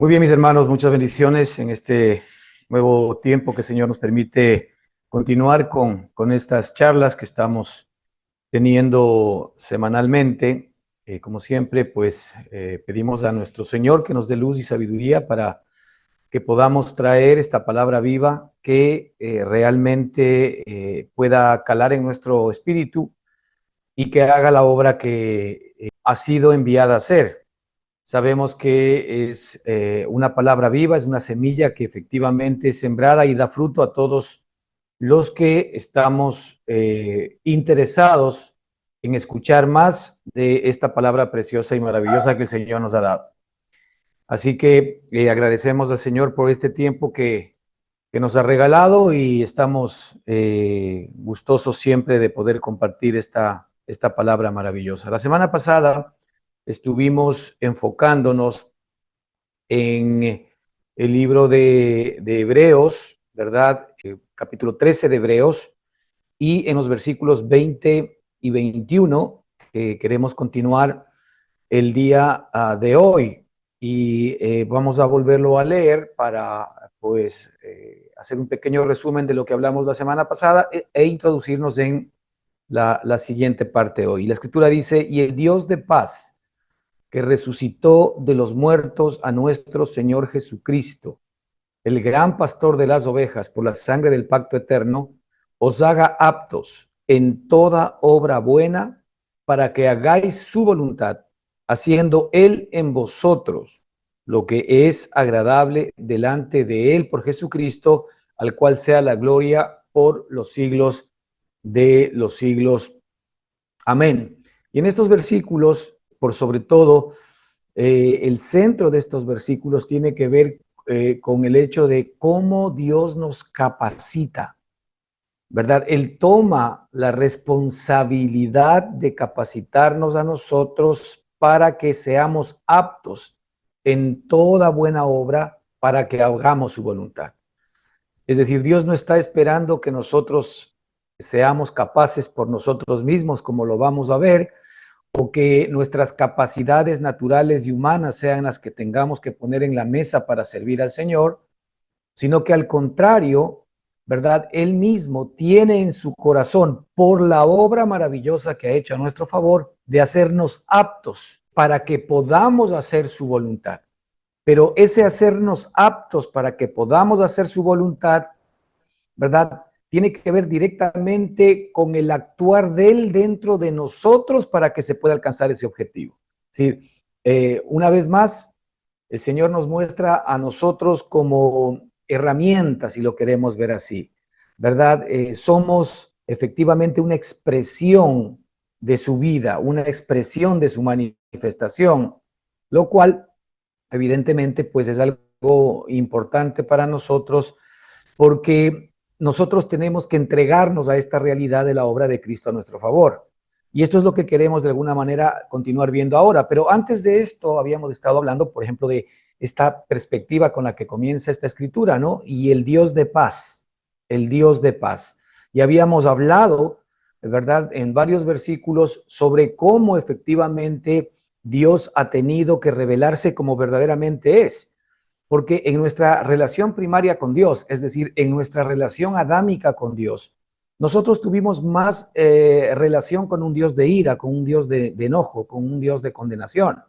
Muy bien, mis hermanos, muchas bendiciones en este nuevo tiempo que el Señor nos permite continuar con estas charlas que estamos teniendo semanalmente. Como siempre, pues pedimos a nuestro Señor que nos dé luz y sabiduría para que podamos traer esta palabra viva que realmente pueda calar en nuestro espíritu y que haga la obra que ha sido enviada a hacer. Sabemos que es una palabra viva, es una semilla que efectivamente es sembrada y da fruto a todos los que estamos interesados en escuchar más de esta palabra preciosa y maravillosa que el Señor nos ha dado. Así que agradecemos al Señor por este tiempo que nos ha regalado y estamos gustosos siempre de poder compartir esta palabra maravillosa. La semana pasada estuvimos enfocándonos en el libro de Hebreos, ¿verdad? Capítulo 13 de Hebreos, y en los versículos 20 y 21, que queremos continuar el día de hoy. Y vamos a volverlo a leer para, pues, hacer un pequeño resumen de lo que hablamos la semana pasada e introducirnos en la siguiente parte hoy. La escritura dice, y el Dios de paz, que resucitó de los muertos a nuestro Señor Jesucristo, el gran pastor de las ovejas, por la sangre del pacto eterno, os haga aptos en toda obra buena para que hagáis su voluntad, haciendo Él en vosotros lo que es agradable delante de Él por Jesucristo, al cual sea la gloria por los siglos de los siglos. Amén. Y en estos versículos, por sobre todo, el centro de estos versículos tiene que ver con el hecho de cómo Dios nos capacita, ¿verdad? Él toma la responsabilidad de capacitarnos a nosotros para que seamos aptos en toda buena obra para que hagamos su voluntad. Es decir, Dios no está esperando que nosotros seamos capaces por nosotros mismos, como lo vamos a ver, o que nuestras capacidades naturales y humanas sean las que tengamos que poner en la mesa para servir al Señor, sino que al contrario, ¿verdad? Él mismo tiene en su corazón, por la obra maravillosa que ha hecho a nuestro favor, de hacernos aptos para que podamos hacer su voluntad. Pero ese hacernos aptos para que podamos hacer su voluntad, ¿verdad? Tiene que ver directamente con el actuar de Él dentro de nosotros para que se pueda alcanzar ese objetivo. Sí, una vez más, el Señor nos muestra a nosotros como herramientas, si lo queremos ver así, ¿verdad? Somos efectivamente una expresión de su vida, una expresión de su manifestación, lo cual evidentemente pues es algo importante para nosotros porque nosotros tenemos que entregarnos a esta realidad de la obra de Cristo a nuestro favor. Y esto es lo que queremos de alguna manera continuar viendo ahora. Pero antes de esto habíamos estado hablando, por ejemplo, de esta perspectiva con la que comienza esta escritura, ¿no? Y el Dios de paz, el Dios de paz. Y habíamos hablado, ¿verdad?, en varios versículos sobre cómo efectivamente Dios ha tenido que revelarse como verdaderamente es. Porque en nuestra relación primaria con Dios, es decir, en nuestra relación adámica con Dios, nosotros tuvimos más relación con un Dios de ira, con un Dios de enojo, con un Dios de condenación.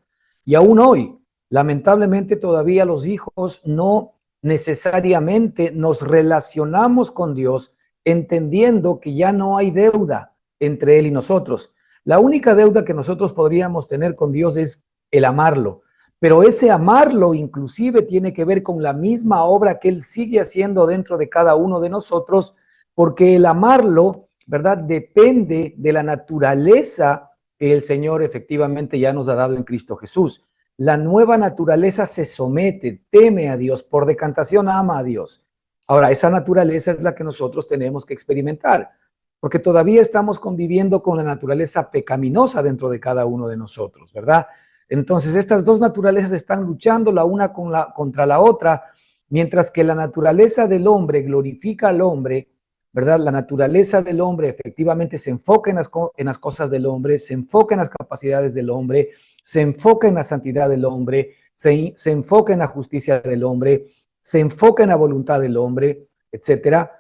Y aún hoy, lamentablemente, todavía los hijos no necesariamente nos relacionamos con Dios entendiendo que ya no hay deuda entre Él y nosotros. La única deuda que nosotros podríamos tener con Dios es el amarlo. Pero ese amarlo inclusive tiene que ver con la misma obra que Él sigue haciendo dentro de cada uno de nosotros, porque el amarlo, ¿verdad?, depende de la naturaleza que el Señor efectivamente ya nos ha dado en Cristo Jesús. La nueva naturaleza se somete, teme a Dios, por decantación ama a Dios. Ahora, esa naturaleza es la que nosotros tenemos que experimentar, porque todavía estamos conviviendo con la naturaleza pecaminosa dentro de cada uno de nosotros, ¿verdad? Entonces, estas dos naturalezas están luchando la una contra la otra, mientras que la naturaleza del hombre glorifica al hombre, ¿verdad? La naturaleza del hombre efectivamente se enfoca en las cosas del hombre, se enfoca en las capacidades del hombre, se enfoca en la santidad del hombre, se enfoca en la justicia del hombre, se enfoca en la voluntad del hombre, etcétera.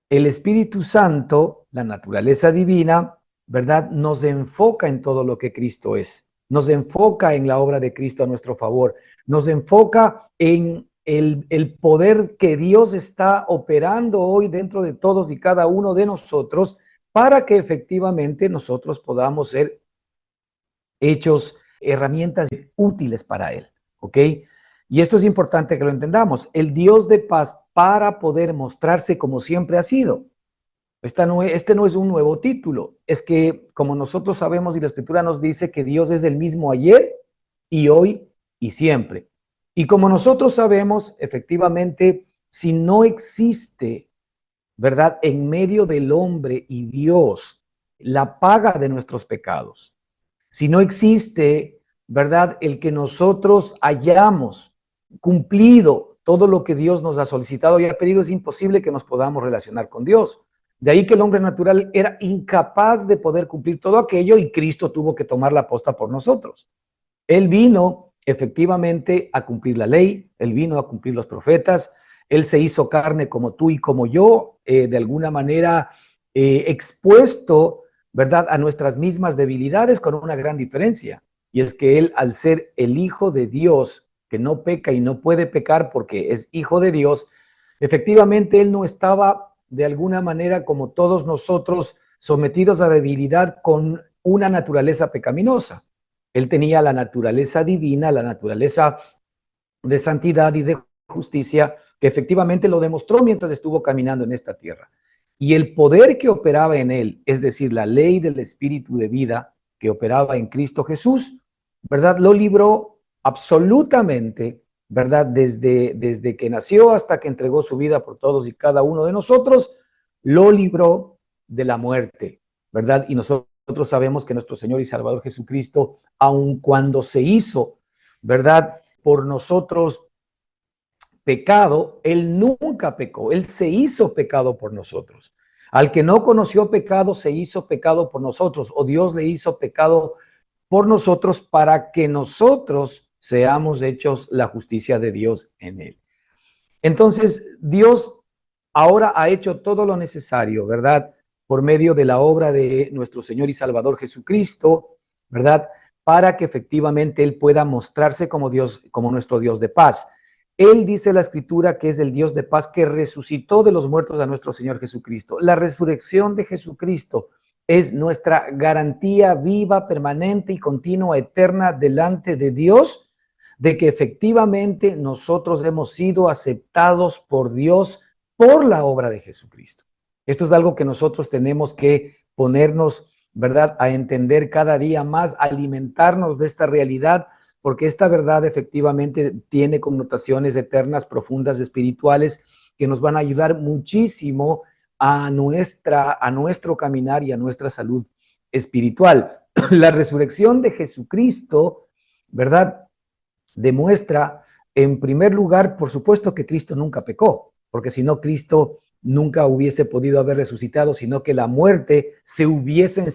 El Espíritu Santo, la naturaleza divina, ¿verdad? Nos enfoca en todo lo que Cristo es. Nos enfoca en la obra de Cristo a nuestro favor. Nos enfoca en el poder que Dios está operando hoy dentro de todos y cada uno de nosotros para que efectivamente nosotros podamos ser hechos herramientas útiles para Él. ¿Ok? Y esto es importante que lo entendamos. El Dios de paz para poder mostrarse como siempre ha sido. Este no es un nuevo título, es que como nosotros sabemos y la Escritura nos dice que Dios es el mismo ayer y hoy y siempre. Y como nosotros sabemos, efectivamente, si no existe, ¿verdad?, en medio del hombre y Dios la paga de nuestros pecados, si no existe, ¿verdad?, el que nosotros hayamos cumplido todo lo que Dios nos ha solicitado y ha pedido, es imposible que nos podamos relacionar con Dios. De ahí que el hombre natural era incapaz de poder cumplir todo aquello y Cristo tuvo que tomar la posta por nosotros. Él vino efectivamente a cumplir la ley, él vino a cumplir los profetas, él se hizo carne como tú y como yo, de alguna manera expuesto, ¿verdad?, a nuestras mismas debilidades con una gran diferencia. Y es que él, al ser el Hijo de Dios, que no peca y no puede pecar porque es Hijo de Dios, efectivamente él no estaba de alguna manera como todos nosotros sometidos a debilidad con una naturaleza pecaminosa. Él tenía la naturaleza divina, la naturaleza de santidad y de justicia, que efectivamente lo demostró mientras estuvo caminando en esta tierra. Y el poder que operaba en él, es decir, la ley del espíritu de vida que operaba en Cristo Jesús, ¿verdad? Lo libró absolutamente, ¿verdad? Desde que nació hasta que entregó su vida por todos y cada uno de nosotros, lo libró de la muerte, ¿verdad? Y nosotros sabemos que nuestro Señor y Salvador Jesucristo, aun cuando se hizo, ¿verdad?, por nosotros pecado, Él nunca pecó, Él se hizo pecado por nosotros. Al que no conoció pecado, se hizo pecado por nosotros, o Dios le hizo pecado por nosotros para que nosotros seamos hechos la justicia de Dios en Él. Entonces, Dios ahora ha hecho todo lo necesario, ¿verdad? Por medio de la obra de nuestro Señor y Salvador Jesucristo, ¿verdad? Para que efectivamente Él pueda mostrarse como Dios, como nuestro Dios de paz. Él dice la Escritura que es el Dios de paz que resucitó de los muertos a nuestro Señor Jesucristo. La resurrección de Jesucristo es nuestra garantía viva, permanente y continua, eterna delante de Dios, de que efectivamente nosotros hemos sido aceptados por Dios por la obra de Jesucristo. Esto es algo que nosotros tenemos que ponernos, ¿verdad?, a entender cada día más, alimentarnos de esta realidad, porque esta verdad efectivamente tiene connotaciones eternas, profundas, espirituales, que nos van a ayudar muchísimo a nuestro caminar y a nuestra salud espiritual. La resurrección de Jesucristo, ¿verdad?, demuestra, en primer lugar, por supuesto, que Cristo nunca pecó, porque si no, Cristo nunca hubiese podido haber resucitado, sino que la muerte se hubiese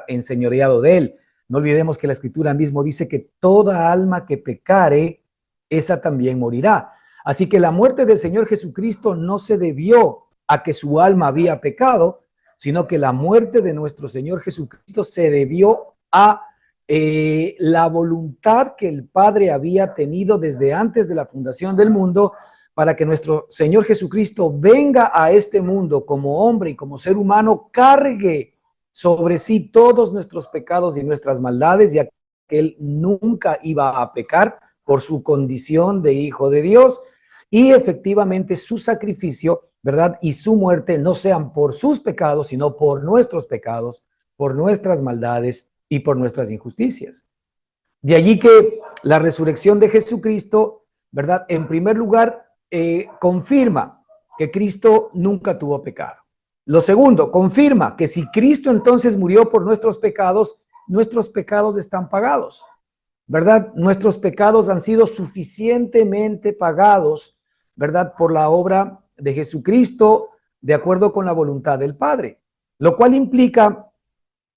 enseñoreado de él. No olvidemos que la Escritura mismo dice que toda alma que pecare, esa también morirá. Así que la muerte del Señor Jesucristo no se debió a que su alma había pecado, sino que la muerte de nuestro Señor Jesucristo se debió a la voluntad que el Padre había tenido desde antes de la fundación del mundo para que nuestro Señor Jesucristo venga a este mundo como hombre y como ser humano, cargue sobre sí todos nuestros pecados y nuestras maldades, ya que Él nunca iba a pecar por su condición de Hijo de Dios, y efectivamente su sacrificio, ¿verdad?, y su muerte no sean por sus pecados, sino por nuestros pecados, por nuestras maldades y por nuestras injusticias. De allí que la resurrección de Jesucristo, ¿verdad?, en primer lugar, confirma que Cristo nunca tuvo pecado. Lo segundo, confirma que si Cristo entonces murió por nuestros pecados están pagados, ¿verdad? Nuestros pecados han sido suficientemente pagados, ¿verdad?, por la obra de Jesucristo, de acuerdo con la voluntad del Padre, lo cual implica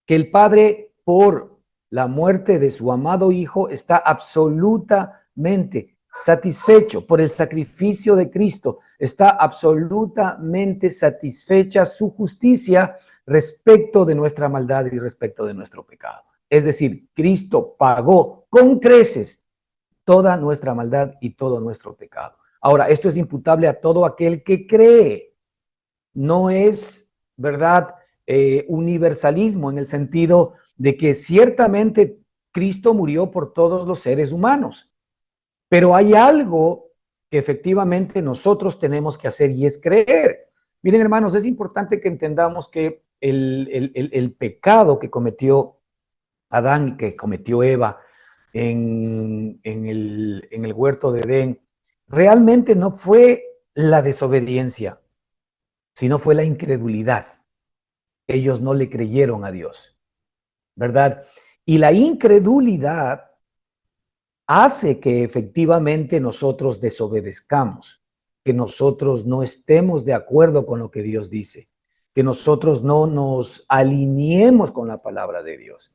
que el Padre, por la muerte de su amado Hijo, está absolutamente satisfecho por el sacrificio de Cristo, está absolutamente satisfecha su justicia respecto de nuestra maldad y respecto de nuestro pecado. Es decir, Cristo pagó con creces toda nuestra maldad y todo nuestro pecado. Ahora, esto es imputable a todo aquel que cree. No es, ¿verdad?, universalismo en el sentido de que ciertamente Cristo murió por todos los seres humanos, pero hay algo que efectivamente nosotros tenemos que hacer y es creer. Miren, hermanos, es importante que entendamos que el pecado que cometió Adán y que cometió Eva en el huerto de Edén realmente no fue la desobediencia, sino fue la incredulidad. Ellos no le creyeron a Dios, ¿verdad? Y la incredulidad hace que efectivamente nosotros desobedezcamos, que nosotros no estemos de acuerdo con lo que Dios dice, que nosotros no nos alineemos con la palabra de Dios.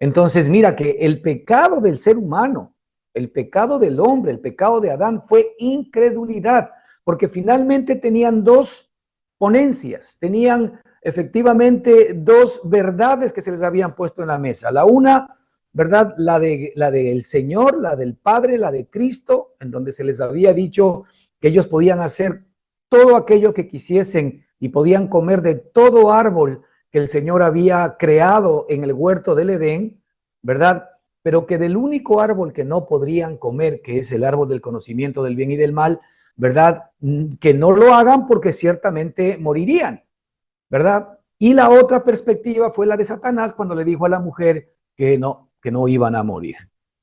Entonces, mira que el pecado del ser humano, el pecado del hombre, el pecado de Adán fue incredulidad, porque finalmente tenían dos ponencias, tenían efectivamente dos verdades que se les habían puesto en la mesa. La una, ¿verdad? La del Señor, la del Padre, la de Cristo, en donde se les había dicho que ellos podían hacer todo aquello que quisiesen y podían comer de todo árbol que el Señor había creado en el huerto del Edén, ¿verdad? Pero que del único árbol que no podrían comer, que es el árbol del conocimiento del bien y del mal, ¿verdad? Que no lo hagan porque ciertamente morirían, ¿verdad? Y la otra perspectiva fue la de Satanás cuando le dijo a la mujer que no iban a morir,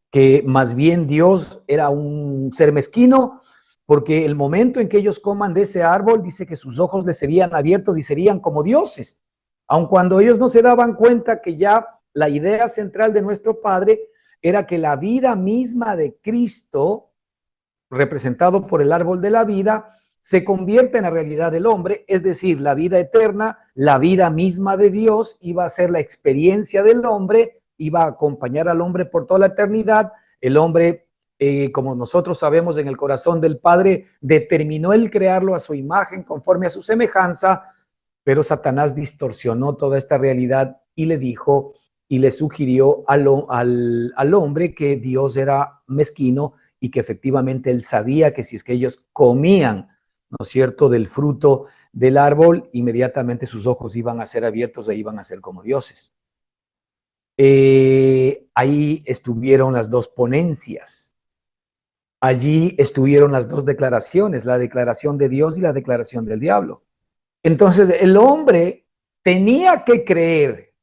que más bien Dios era un ser mezquino, porque el momento en que ellos coman de ese árbol, dice que sus ojos les serían abiertos y serían como dioses, aun cuando ellos no se daban cuenta que ya la idea central de nuestro Padre era que la vida misma de Cristo, representado por el árbol de la vida, se convierte en la realidad del hombre, es decir, la vida eterna, la vida misma de Dios iba a ser la experiencia del hombre, iba a acompañar al hombre por toda la eternidad. El hombre, como nosotros sabemos, en el corazón del Padre, determinó el crearlo a su imagen, conforme a su semejanza, pero Satanás distorsionó toda esta realidad y le dijo y le sugirió al hombre que Dios era mezquino y que efectivamente él sabía que si es que ellos comían, ¿no es cierto?, del fruto del árbol, inmediatamente sus ojos iban a ser abiertos e iban a ser como dioses. Ahí estuvieron las dos ponencias. Allí estuvieron las dos declaraciones, la declaración de Dios y la declaración del diablo. Entonces el hombre tenía que creer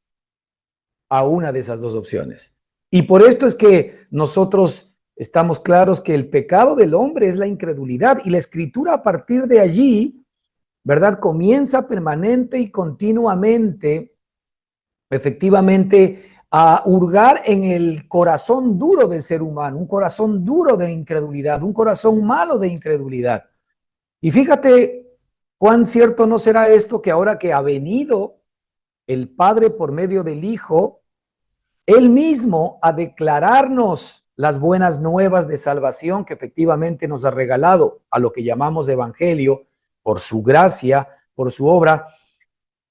a una de esas dos opciones. Y por esto es que nosotros estamos claros que el pecado del hombre es la incredulidad y la escritura a partir de allí, ¿verdad? Comienza permanente y continuamente, efectivamente, a hurgar en el corazón duro del ser humano, un corazón duro de incredulidad, un corazón malo de incredulidad. Y fíjate cuán cierto no será esto que ahora que ha venido el Padre por medio del Hijo, Él mismo a declararnos las buenas nuevas de salvación que efectivamente nos ha regalado a lo que llamamos evangelio por su gracia, por su obra.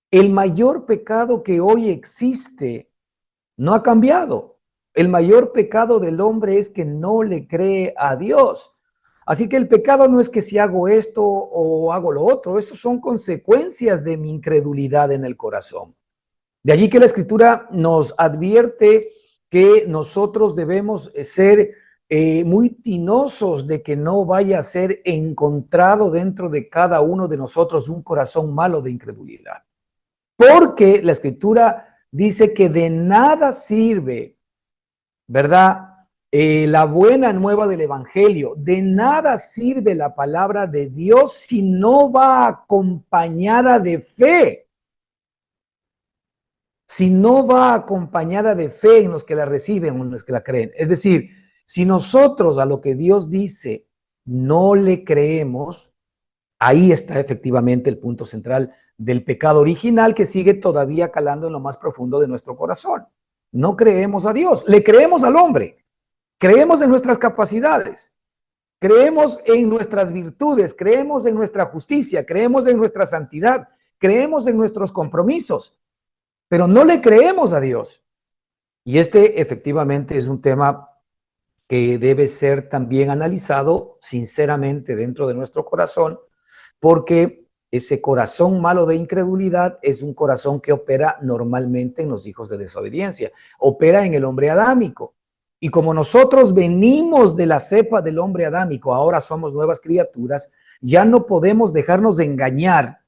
El mayor pecado que hoy existe no ha cambiado. El mayor pecado del hombre es que no le cree a Dios. Así que el pecado no es que si hago esto o hago lo otro, eso son consecuencias de mi incredulidad en el corazón. De allí que la escritura nos advierte que nosotros debemos ser muy tinosos de que no vaya a ser encontrado dentro de cada uno de nosotros un corazón malo de incredulidad. Porque la escritura dice que de nada sirve, ¿verdad? La buena nueva del evangelio, de nada sirve la palabra de Dios si no va acompañada de fe. Si no va acompañada de fe en los que la reciben o en los que la creen. Es decir, si nosotros a lo que Dios dice no le creemos, Ahí está efectivamente el punto central del pecado original que sigue todavía calando en lo más profundo de nuestro corazón. No creemos a Dios, le creemos al hombre, creemos en nuestras capacidades, creemos en nuestras virtudes, creemos en nuestra justicia, creemos en nuestra santidad, creemos en nuestros compromisos, pero no le creemos a Dios. Y este efectivamente es un tema que debe ser también analizado sinceramente dentro de nuestro corazón, porque ese corazón malo de incredulidad es un corazón que opera normalmente en los hijos de desobediencia, opera en el hombre adámico. Y como nosotros venimos de la cepa del hombre adámico, ahora somos nuevas criaturas, ya no podemos dejarnos de engañar,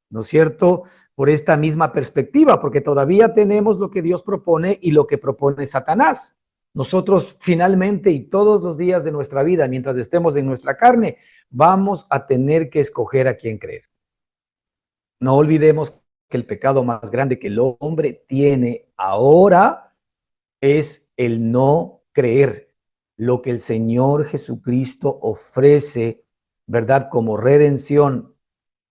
¿no es cierto?, por esta misma perspectiva, porque todavía tenemos lo que Dios propone y lo que propone Satanás. Nosotros finalmente y todos los días de nuestra vida, mientras estemos en nuestra carne, vamos a tener que escoger a quién creer. No olvidemos que el pecado más grande que el hombre tiene ahora es el no creer lo que el Señor Jesucristo ofrece, ¿verdad?, como redención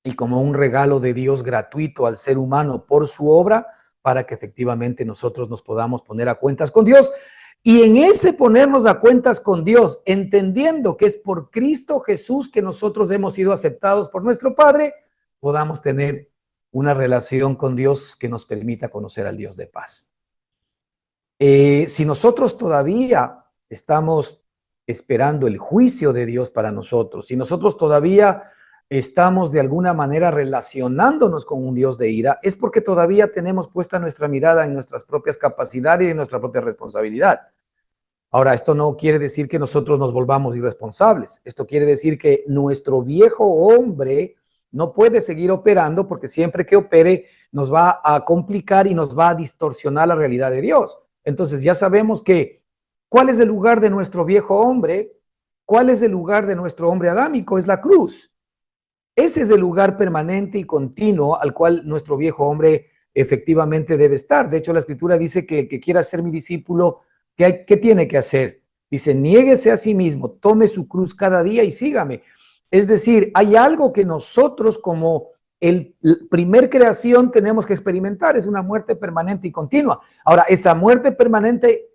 y como un regalo de Dios gratuito al ser humano por su obra, para que efectivamente nosotros nos podamos poner a cuentas con Dios. Y en ese ponernos a cuentas con Dios, entendiendo que es por Cristo Jesús que nosotros hemos sido aceptados por nuestro Padre, podamos tener una relación con Dios que nos permita conocer al Dios de paz. Si nosotros todavía estamos esperando el juicio de Dios para nosotros, si nosotros todavía estamos de alguna manera relacionándonos con un Dios de ira, es porque todavía tenemos puesta nuestra mirada en nuestras propias capacidades y en nuestra propia responsabilidad. Ahora, esto no quiere decir que nosotros nos volvamos irresponsables. Esto quiere decir que nuestro viejo hombre no puede seguir operando, porque siempre que opere nos va a complicar y nos va a distorsionar la realidad de Dios. Entonces ya sabemos que ¿cuál es el lugar de nuestro viejo hombre? ¿Cuál es el lugar de nuestro hombre adámico? Es la cruz. Ese es el lugar permanente y continuo al cual nuestro viejo hombre efectivamente debe estar. De hecho, la Escritura dice que el que quiera ser mi discípulo, ¿qué tiene que hacer? Dice, niéguese a sí mismo, tome su cruz cada día y sígame. Es decir, hay algo que nosotros como el primer creación tenemos que experimentar, es una muerte permanente y continua. Ahora, esa muerte permanente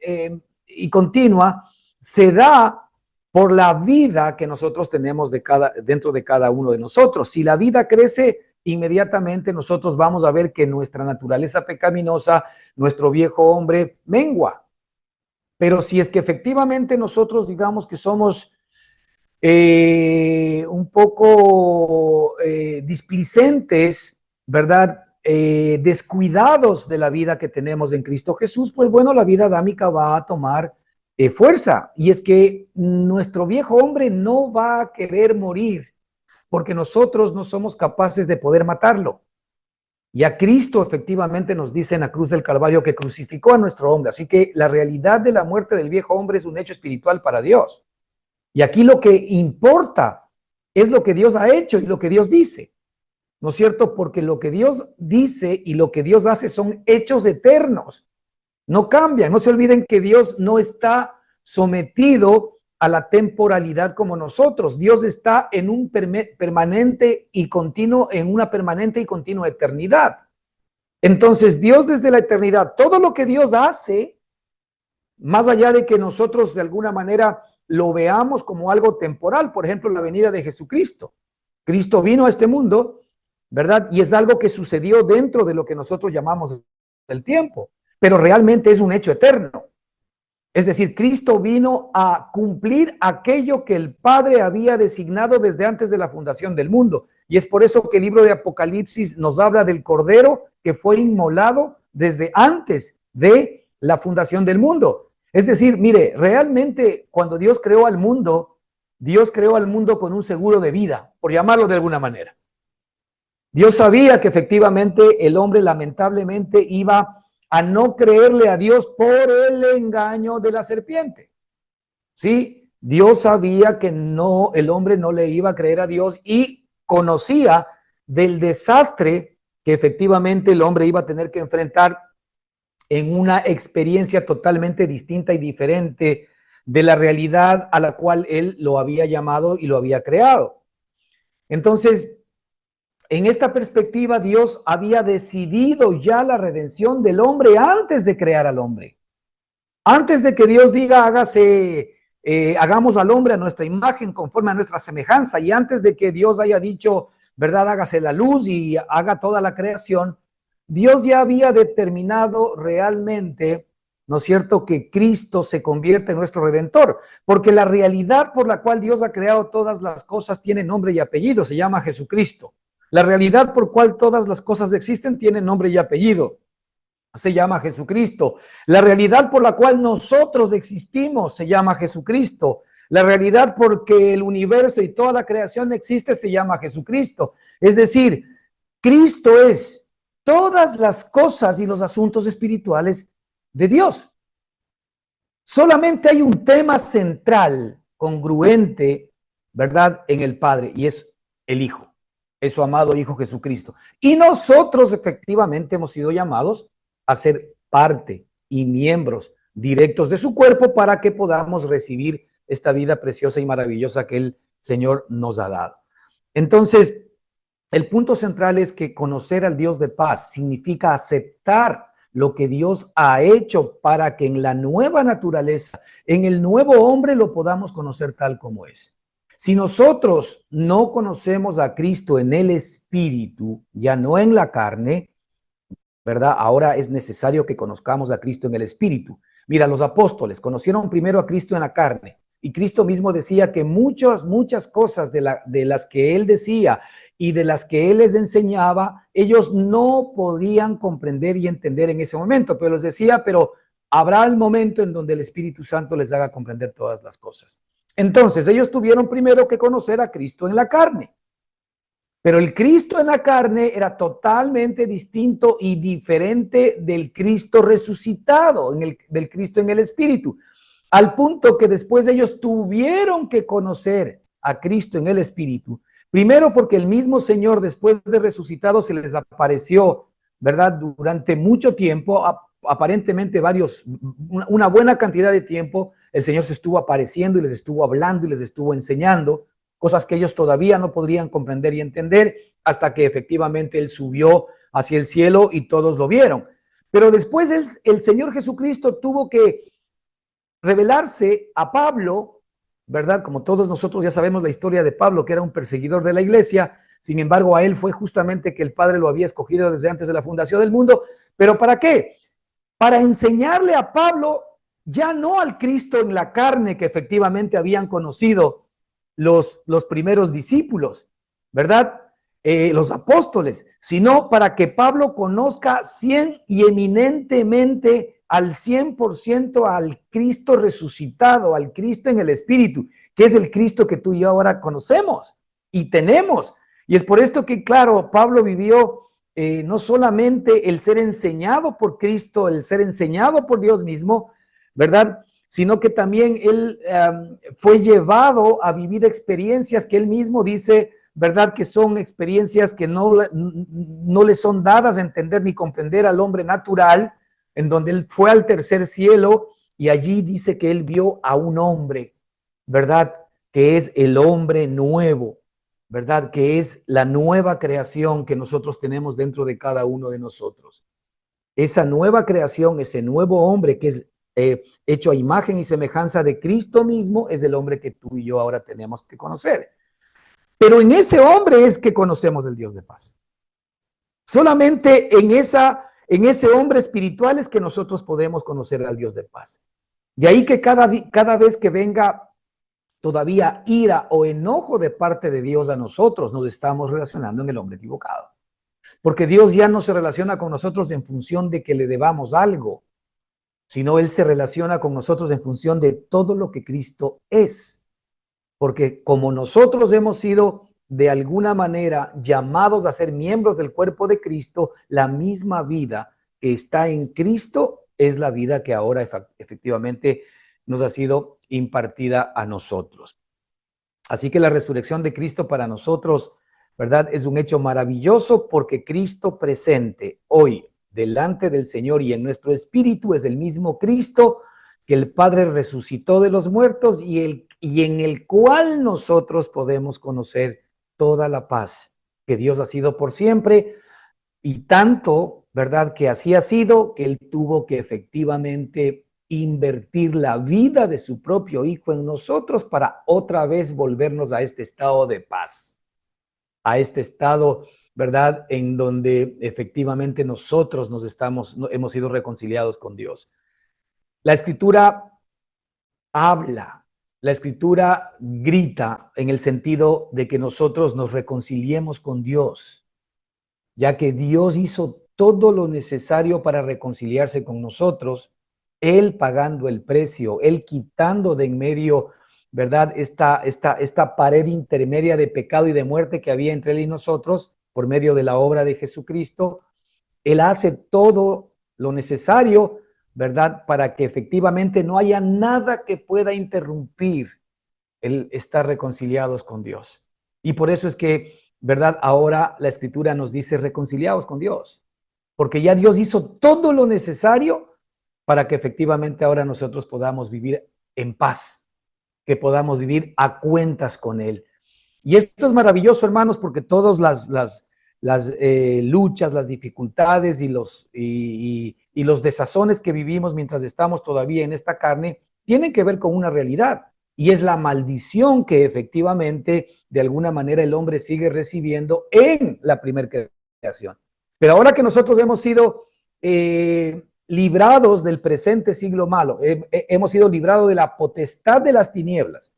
y continua se da por la vida que nosotros tenemos dentro de cada uno de nosotros. Si la vida crece, inmediatamente nosotros vamos a ver que nuestra naturaleza pecaminosa, nuestro viejo hombre, mengua. Pero si es que efectivamente nosotros digamos que somos un poco displicentes, ¿verdad?, descuidados de la vida que tenemos en Cristo Jesús, pues bueno, la vida adámica va a tomar fuerza. Y es que nuestro viejo hombre no va a querer morir, porque nosotros no somos capaces de poder matarlo. Y a Cristo efectivamente nos dice en la cruz del Calvario que crucificó a nuestro hombre. Así que la realidad de la muerte del viejo hombre es un hecho espiritual para Dios. Y aquí lo que importa es lo que Dios ha hecho y lo que Dios dice, ¿no es cierto? Porque lo que Dios dice y lo que Dios hace son hechos eternos, no cambian. No se olviden que Dios no está sometido a la temporalidad como nosotros. Dios está en un permanente y continuo, en una permanente y continua eternidad. Entonces, Dios desde la eternidad, todo lo que Dios hace, más allá de que nosotros de alguna manera lo veamos como algo temporal, por ejemplo, la venida de Jesucristo. Cristo vino a este mundo, ¿verdad? Y es algo que sucedió dentro de lo que nosotros llamamos el tiempo, pero realmente es un hecho eterno. Es decir, Cristo vino a cumplir aquello que el Padre había designado desde antes de la fundación del mundo. Y es por eso que el libro de Apocalipsis nos habla del Cordero que fue inmolado desde antes de la fundación del mundo. Es decir, mire, realmente cuando Dios creó al mundo con un seguro de vida, por llamarlo de alguna manera. Dios sabía que efectivamente el hombre lamentablemente iba a no creerle a Dios por el engaño de la serpiente. Sí, Dios sabía que no, el hombre no le iba a creer a Dios y conocía del desastre que efectivamente el hombre iba a tener que enfrentar en una experiencia totalmente distinta y diferente de la realidad a la cual él lo había llamado y lo había creado. Entonces, en esta perspectiva, Dios había decidido ya la redención del hombre antes de crear al hombre. Antes de que Dios diga, hagamos al hombre a nuestra imagen, conforme a nuestra semejanza, y antes de que Dios haya dicho, ¿verdad? Hágase la luz y haga toda la creación, Dios ya había determinado realmente, ¿no es cierto?, que Cristo se convierte en nuestro redentor, porque la realidad por la cual Dios ha creado todas las cosas tiene nombre y apellido, se llama Jesucristo. La realidad por cual todas las cosas existen tiene nombre y apellido, se llama Jesucristo. La realidad por la cual nosotros existimos se llama Jesucristo. La realidad porque el universo y toda la creación existe se llama Jesucristo. Es decir, Cristo es todas las cosas y los asuntos espirituales de Dios. Solamente hay un tema central, congruente, ¿verdad?, en el Padre, y es el Hijo, es su amado Hijo Jesucristo. Y nosotros efectivamente hemos sido llamados a ser parte y miembros directos de su cuerpo para que podamos recibir esta vida preciosa y maravillosa que el Señor nos ha dado. Entonces, el punto central es que conocer al Dios de paz significa aceptar lo que Dios ha hecho para que en la nueva naturaleza, en el nuevo hombre, lo podamos conocer tal como es. Si nosotros no conocemos a Cristo en el Espíritu, ya no en la carne, ¿verdad? Ahora es necesario que conozcamos a Cristo en el Espíritu. Mira, los apóstoles conocieron primero a Cristo en la carne, y Cristo mismo decía que muchas cosas de las que él decía y de las que él les enseñaba, ellos no podían comprender y entender en ese momento, pero les decía, pero habrá el momento en donde el Espíritu Santo les haga comprender todas las cosas. Entonces, ellos tuvieron primero que conocer a Cristo en la carne. Pero el Cristo en la carne era totalmente distinto y diferente del Cristo resucitado, del Cristo en el Espíritu. Al punto que después ellos tuvieron que conocer a Cristo en el Espíritu. Primero porque el mismo Señor, después de resucitado, se les apareció, ¿verdad? Durante mucho tiempo, aparentemente una buena cantidad de tiempo, el Señor se estuvo apareciendo y les estuvo hablando y les estuvo enseñando cosas que ellos todavía no podrían comprender y entender, hasta que efectivamente Él subió hacia el cielo y todos lo vieron. Pero después el Señor Jesucristo tuvo que revelarse a Pablo, ¿verdad? Como todos nosotros ya sabemos la historia de Pablo, que era un perseguidor de la iglesia. Sin embargo, a él fue justamente que el Padre lo había escogido desde antes de la fundación del mundo. ¿Pero para qué? Para enseñarle a Pablo, ya no al Cristo en la carne que efectivamente habían conocido los primeros discípulos, ¿verdad? Los apóstoles, sino para que Pablo conozca 100 y eminentemente al 100% al Cristo resucitado, al Cristo en el Espíritu, que es el Cristo que tú y yo ahora conocemos y tenemos. Y es por esto que, claro, Pablo vivió no solamente el ser enseñado por Cristo, el ser enseñado por Dios mismo, ¿verdad?, sino que también él fue llevado a vivir experiencias que él mismo dice, ¿verdad?, que son experiencias que no le son dadas a entender ni comprender al hombre natural, en donde él fue al tercer cielo y allí dice que él vio a un hombre, ¿verdad?, que es el hombre nuevo, ¿verdad?, que es la nueva creación que nosotros tenemos dentro de cada uno de nosotros. Esa nueva creación, ese nuevo hombre que es hecho a imagen y semejanza de Cristo mismo, es el hombre que tú y yo ahora tenemos que conocer. Pero en ese hombre es que conocemos el Dios de paz. Solamente en ese hombre espiritual es que nosotros podemos conocer al Dios de paz. De ahí que cada vez que venga todavía ira o enojo de parte de Dios a nosotros, nos estamos relacionando en el hombre equivocado. Porque Dios ya no se relaciona con nosotros en función de que le debamos algo, sino Él se relaciona con nosotros en función de todo lo que Cristo es. Porque como nosotros hemos sido de alguna manera llamados a ser miembros del cuerpo de Cristo, la misma vida que está en Cristo es la vida que ahora efectivamente nos ha sido impartida a nosotros. Así que la resurrección de Cristo para nosotros, ¿verdad?, es un hecho maravilloso, porque Cristo presente hoy delante del Señor y en nuestro espíritu es el mismo Cristo que el Padre resucitó de los muertos y en el cual nosotros podemos conocer toda la paz que Dios ha sido por siempre, y tanto, ¿verdad?, que así ha sido, que Él tuvo que efectivamente invertir la vida de su propio Hijo en nosotros para otra vez volvernos a este estado de paz, a este estado, ¿verdad?, en donde efectivamente nosotros hemos sido reconciliados con Dios. La Escritura habla, la Escritura grita en el sentido de que nosotros nos reconciliemos con Dios, ya que Dios hizo todo lo necesario para reconciliarse con nosotros, Él pagando el precio, Él quitando de en medio, ¿verdad?, esta pared intermedia de pecado y de muerte que había entre Él y nosotros por medio de la obra de Jesucristo. Él hace todo lo necesario, ¿verdad?, para que efectivamente no haya nada que pueda interrumpir el estar reconciliados con Dios. Y por eso es que, ¿verdad?, ahora la Escritura nos dice reconciliados con Dios, porque ya Dios hizo todo lo necesario para que efectivamente ahora nosotros podamos vivir en paz, que podamos vivir a cuentas con Él. Y esto es maravilloso, hermanos, porque todas las luchas, las dificultades y los desazones que vivimos mientras estamos todavía en esta carne tienen que ver con una realidad. Y es la maldición que efectivamente, de alguna manera, el hombre sigue recibiendo en la primera creación. Pero ahora que nosotros hemos sido librados del presente siglo malo, hemos sido librados de la potestad de las tinieblas,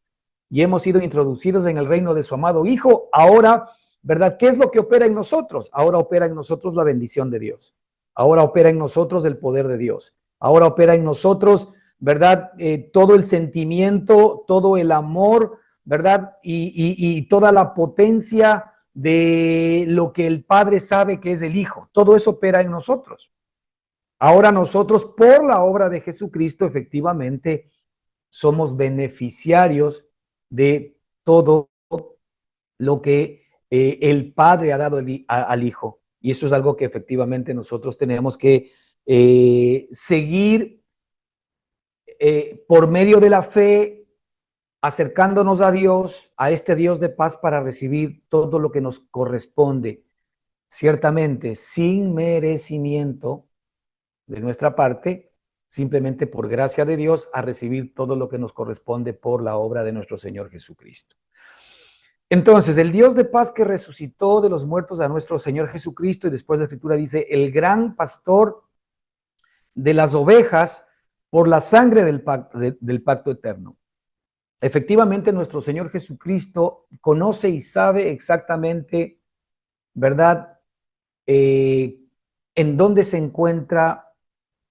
y hemos sido introducidos en el reino de su amado Hijo, ahora, ¿verdad? ¿Qué es lo que opera en nosotros? Ahora opera en nosotros la bendición de Dios. Ahora opera en nosotros el poder de Dios. Ahora opera en nosotros, ¿verdad? Todo el sentimiento, todo el amor, ¿verdad? Y toda la potencia de lo que el Padre sabe que es el Hijo. Todo eso opera en nosotros. Ahora nosotros, por la obra de Jesucristo, efectivamente, somos beneficiarios de todo lo que el Padre ha dado al Hijo. Y eso es algo que efectivamente nosotros tenemos que seguir por medio de la fe, acercándonos a Dios, a este Dios de paz, para recibir todo lo que nos corresponde, ciertamente sin merecimiento de nuestra parte, simplemente por gracia de Dios, a recibir todo lo que nos corresponde por la obra de nuestro Señor Jesucristo. Entonces, el Dios de paz que resucitó de los muertos a nuestro Señor Jesucristo, y después la Escritura dice, el gran pastor de las ovejas por la sangre del pacto eterno. Efectivamente, nuestro Señor Jesucristo conoce y sabe exactamente, ¿verdad?, en dónde se encuentra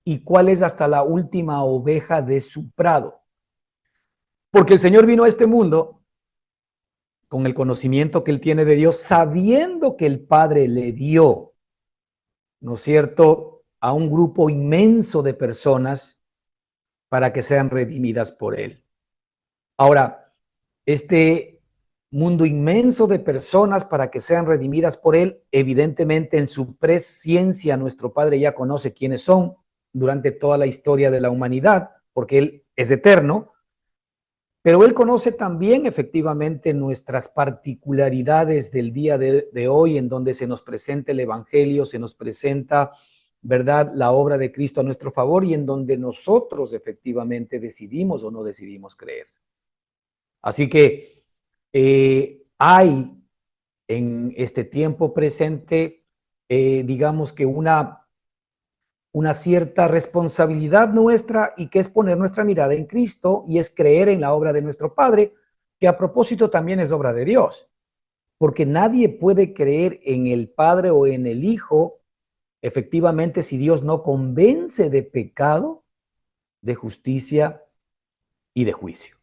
y cuál es hasta la última oveja de su prado. Porque el Señor vino a este mundo con el conocimiento que Él tiene de Dios, sabiendo que el Padre le dio, ¿no es cierto?, a un grupo inmenso de personas para que sean redimidas por Él. Ahora, este mundo inmenso de personas para que sean redimidas por Él, evidentemente en su presciencia nuestro Padre ya conoce quiénes son durante toda la historia de la humanidad, porque Él es eterno, pero Él conoce también efectivamente nuestras particularidades del día de hoy, en donde se nos presenta el Evangelio, se nos presenta, ¿verdad?, la obra de Cristo a nuestro favor, y en donde nosotros efectivamente decidimos o no decidimos creer. Así que hay en este tiempo presente, digamos que una cierta responsabilidad nuestra, y que es poner nuestra mirada en Cristo y es creer en la obra de nuestro Padre, que a propósito también es obra de Dios, porque nadie puede creer en el Padre o en el Hijo efectivamente si Dios no convence de pecado, de justicia y de juicio.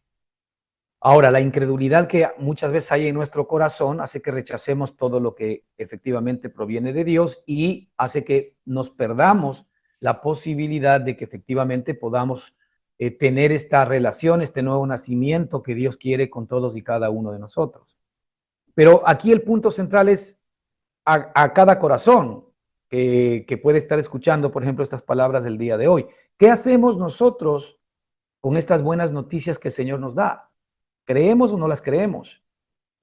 Ahora, la incredulidad que muchas veces hay en nuestro corazón hace que rechacemos todo lo que efectivamente proviene de Dios, y hace que nos perdamos la posibilidad de que efectivamente podamos tener esta relación, este nuevo nacimiento que Dios quiere con todos y cada uno de nosotros. Pero aquí el punto central es a cada corazón que puede estar escuchando, por ejemplo, estas palabras del día de hoy. ¿Qué hacemos nosotros con estas buenas noticias que el Señor nos da? ¿Creemos o no las creemos?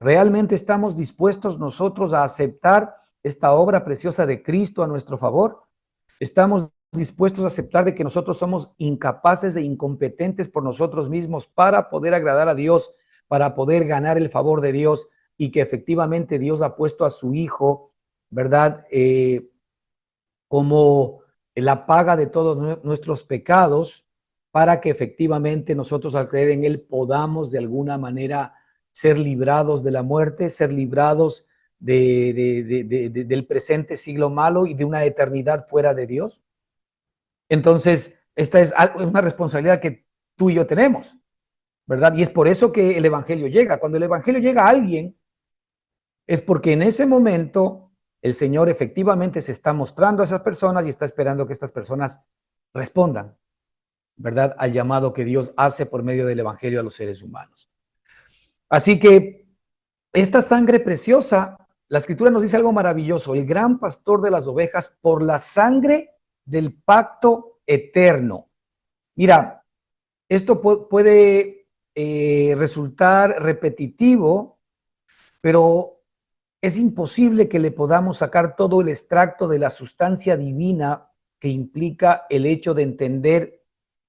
¿Realmente estamos dispuestos nosotros a aceptar esta obra preciosa de Cristo a nuestro favor? ¿Estamos dispuestos a aceptar de que nosotros somos incapaces e incompetentes por nosotros mismos para poder agradar a Dios, para poder ganar el favor de Dios y que efectivamente Dios ha puesto a su Hijo, ¿verdad? Como la paga de todos nuestros pecados para que efectivamente nosotros al creer en Él podamos de alguna manera ser librados de la muerte, ser librados del presente siglo malo y de una eternidad fuera de Dios. Entonces, esta es una responsabilidad que tú y yo tenemos, ¿verdad? Y es por eso que el Evangelio llega. Cuando el Evangelio llega a alguien, es porque en ese momento el Señor efectivamente se está mostrando a esas personas y está esperando que estas personas respondan, ¿verdad? Al llamado que Dios hace por medio del Evangelio a los seres humanos. Así que esta sangre preciosa, la Escritura nos dice algo maravilloso: el gran pastor de las ovejas por la sangre del pacto eterno. Mira, esto puede resultar repetitivo, pero es imposible que le podamos sacar todo el extracto de la sustancia divina que implica el hecho de entender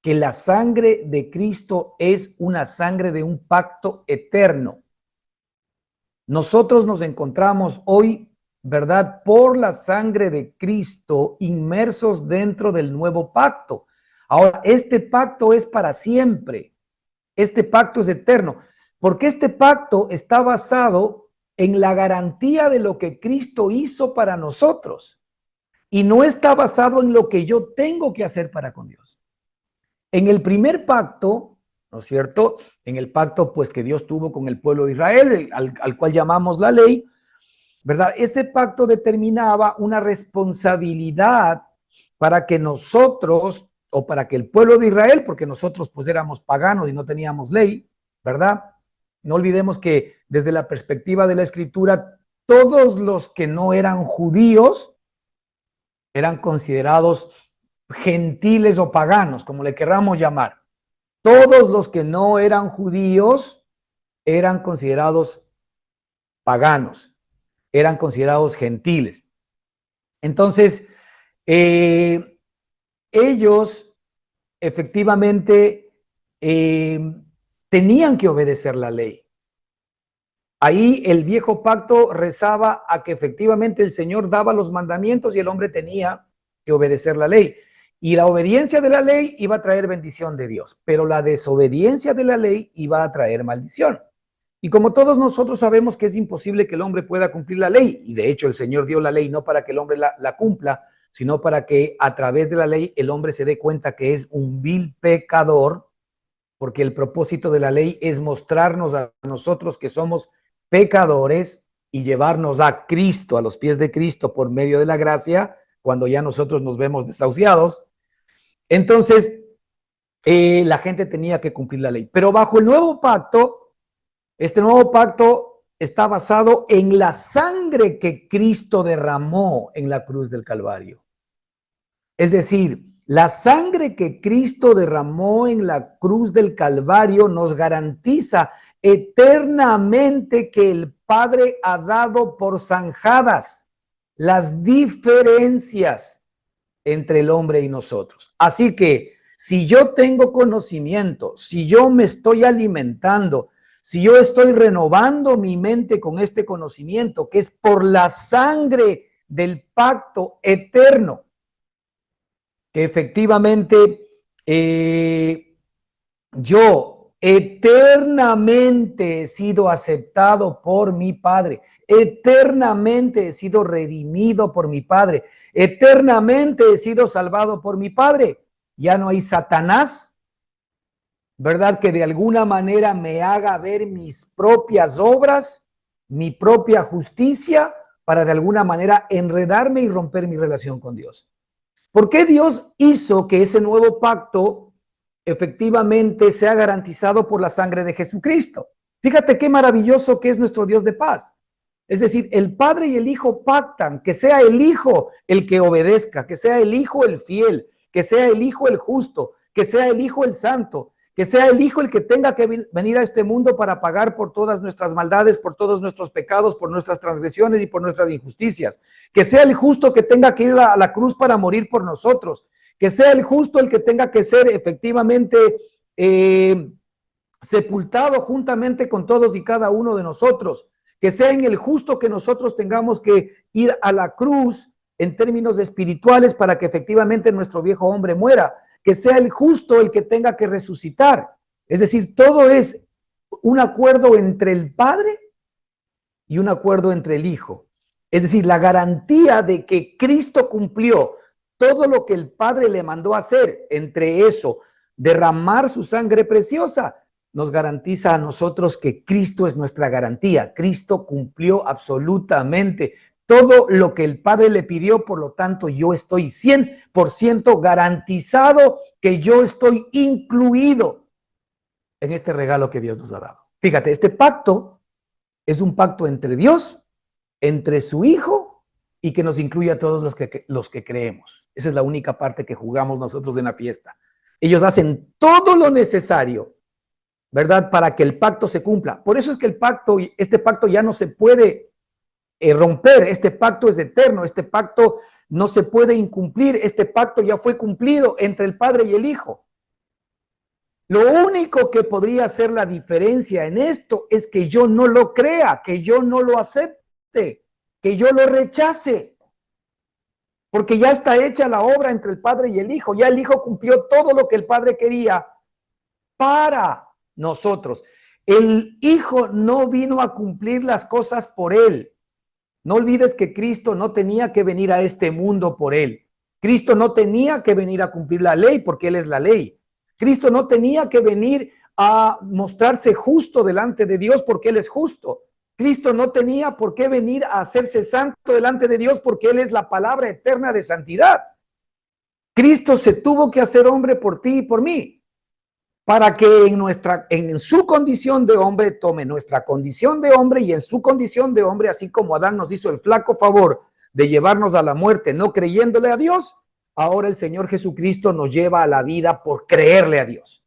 que la sangre de Cristo es una sangre de un pacto eterno. Nosotros nos encontramos hoy, ¿verdad?, por la sangre de Cristo inmersos dentro del nuevo pacto. Ahora, este pacto es para siempre. Este pacto es eterno, porque este pacto está basado en la garantía de lo que Cristo hizo para nosotros y no está basado en lo que yo tengo que hacer para con Dios. En el primer pacto, ¿no es cierto? En el pacto pues que Dios tuvo con el pueblo de Israel, al cual llamamos la ley, ¿verdad? Ese pacto determinaba una responsabilidad para que nosotros, o para que el pueblo de Israel, porque nosotros pues éramos paganos y no teníamos ley, ¿verdad? No olvidemos que desde la perspectiva de la Escritura, todos los que no eran judíos eran considerados gentiles o paganos, como le querramos llamar. Todos los que no eran judíos eran considerados paganos, eran considerados gentiles. Entonces, ellos efectivamente tenían que obedecer la ley. Ahí el viejo pacto rezaba a que efectivamente el Señor daba los mandamientos y el hombre tenía que obedecer la ley. Y la obediencia de la ley iba a traer bendición de Dios, pero la desobediencia de la ley iba a traer maldición. Y como todos nosotros sabemos que es imposible que el hombre pueda cumplir la ley, y de hecho el Señor dio la ley no para que el hombre la cumpla, sino para que a través de la ley el hombre se dé cuenta que es un vil pecador, porque el propósito de la ley es mostrarnos a nosotros que somos pecadores y llevarnos a Cristo, a los pies de Cristo por medio de la gracia, cuando ya nosotros nos vemos desahuciados. Entonces, la gente tenía que cumplir la ley. Pero bajo el nuevo pacto, este nuevo pacto está basado en la sangre que Cristo derramó en la cruz del Calvario. Es decir, la sangre que Cristo derramó en la cruz del Calvario nos garantiza eternamente que el Padre ha dado por zanjadas las diferencias entre el hombre y nosotros. Así que si yo tengo conocimiento, si yo me estoy alimentando, si yo estoy renovando mi mente con este conocimiento, que es por la sangre del pacto eterno, que efectivamente yo eternamente he sido aceptado por mi Padre, eternamente he sido redimido por mi Padre, eternamente he sido salvado por mi Padre. Ya no hay Satanás, ¿verdad?, que de alguna manera me haga ver mis propias obras, mi propia justicia, para de alguna manera enredarme y romper mi relación con Dios. ¿Por qué Dios hizo que ese nuevo pacto efectivamente sea garantizado por la sangre de Jesucristo? Fíjate qué maravilloso que es nuestro Dios de paz. Es decir, el Padre y el Hijo pactan que sea el Hijo el que obedezca, que sea el Hijo el fiel, que sea el Hijo el justo, que sea el Hijo el santo, Que sea el Hijo el que tenga que venir a este mundo para pagar por todas nuestras maldades, por todos nuestros pecados, por nuestras transgresiones y por nuestras injusticias. Que sea el justo que tenga que ir a la cruz para morir por nosotros. Que sea el justo el que tenga que ser efectivamente sepultado juntamente con todos y cada uno de nosotros. Que sea en el justo que nosotros tengamos que ir a la cruz en términos espirituales para que efectivamente nuestro viejo hombre muera. Que sea el justo el que tenga que resucitar. Es decir, todo es un acuerdo entre el Padre y un acuerdo entre el Hijo. Es decir, la garantía de que Cristo cumplió todo lo que el Padre le mandó a hacer, entre eso, derramar su sangre preciosa, nos garantiza a nosotros que Cristo es nuestra garantía. Cristo cumplió absolutamente todo lo que el Padre le pidió, por lo tanto yo estoy 100% garantizado que yo estoy incluido en este regalo que Dios nos ha dado. Fíjate, este pacto es un pacto entre Dios, entre su Hijo y que nos incluye a todos los que creemos. Esa es la única parte que jugamos nosotros en la fiesta. Ellos hacen todo lo necesario, ¿verdad? Para que el pacto se cumpla. Por eso es que este pacto ya no se puede romper, este pacto es eterno, este pacto no se puede incumplir, este pacto ya fue cumplido entre el Padre y el Hijo. Lo único que podría hacer la diferencia en esto es que yo no lo crea, que yo no lo acepte, que yo lo rechace, porque ya está hecha la obra entre el Padre y el Hijo, ya el Hijo cumplió todo lo que el Padre quería para nosotros. El Hijo no vino a cumplir las cosas por él. No olvides que Cristo no tenía que venir a este mundo por él. Cristo no tenía que venir a cumplir la ley porque él es la ley. Cristo no tenía que venir a mostrarse justo delante de Dios porque él es justo. Cristo no tenía por qué venir a hacerse santo delante de Dios porque él es la palabra eterna de santidad. Cristo se tuvo que hacer hombre por ti y por mí, para que en su condición de hombre tome nuestra condición de hombre, y en su condición de hombre, así como Adán nos hizo el flaco favor de llevarnos a la muerte no creyéndole a Dios, ahora el Señor Jesucristo nos lleva a la vida por creerle a Dios.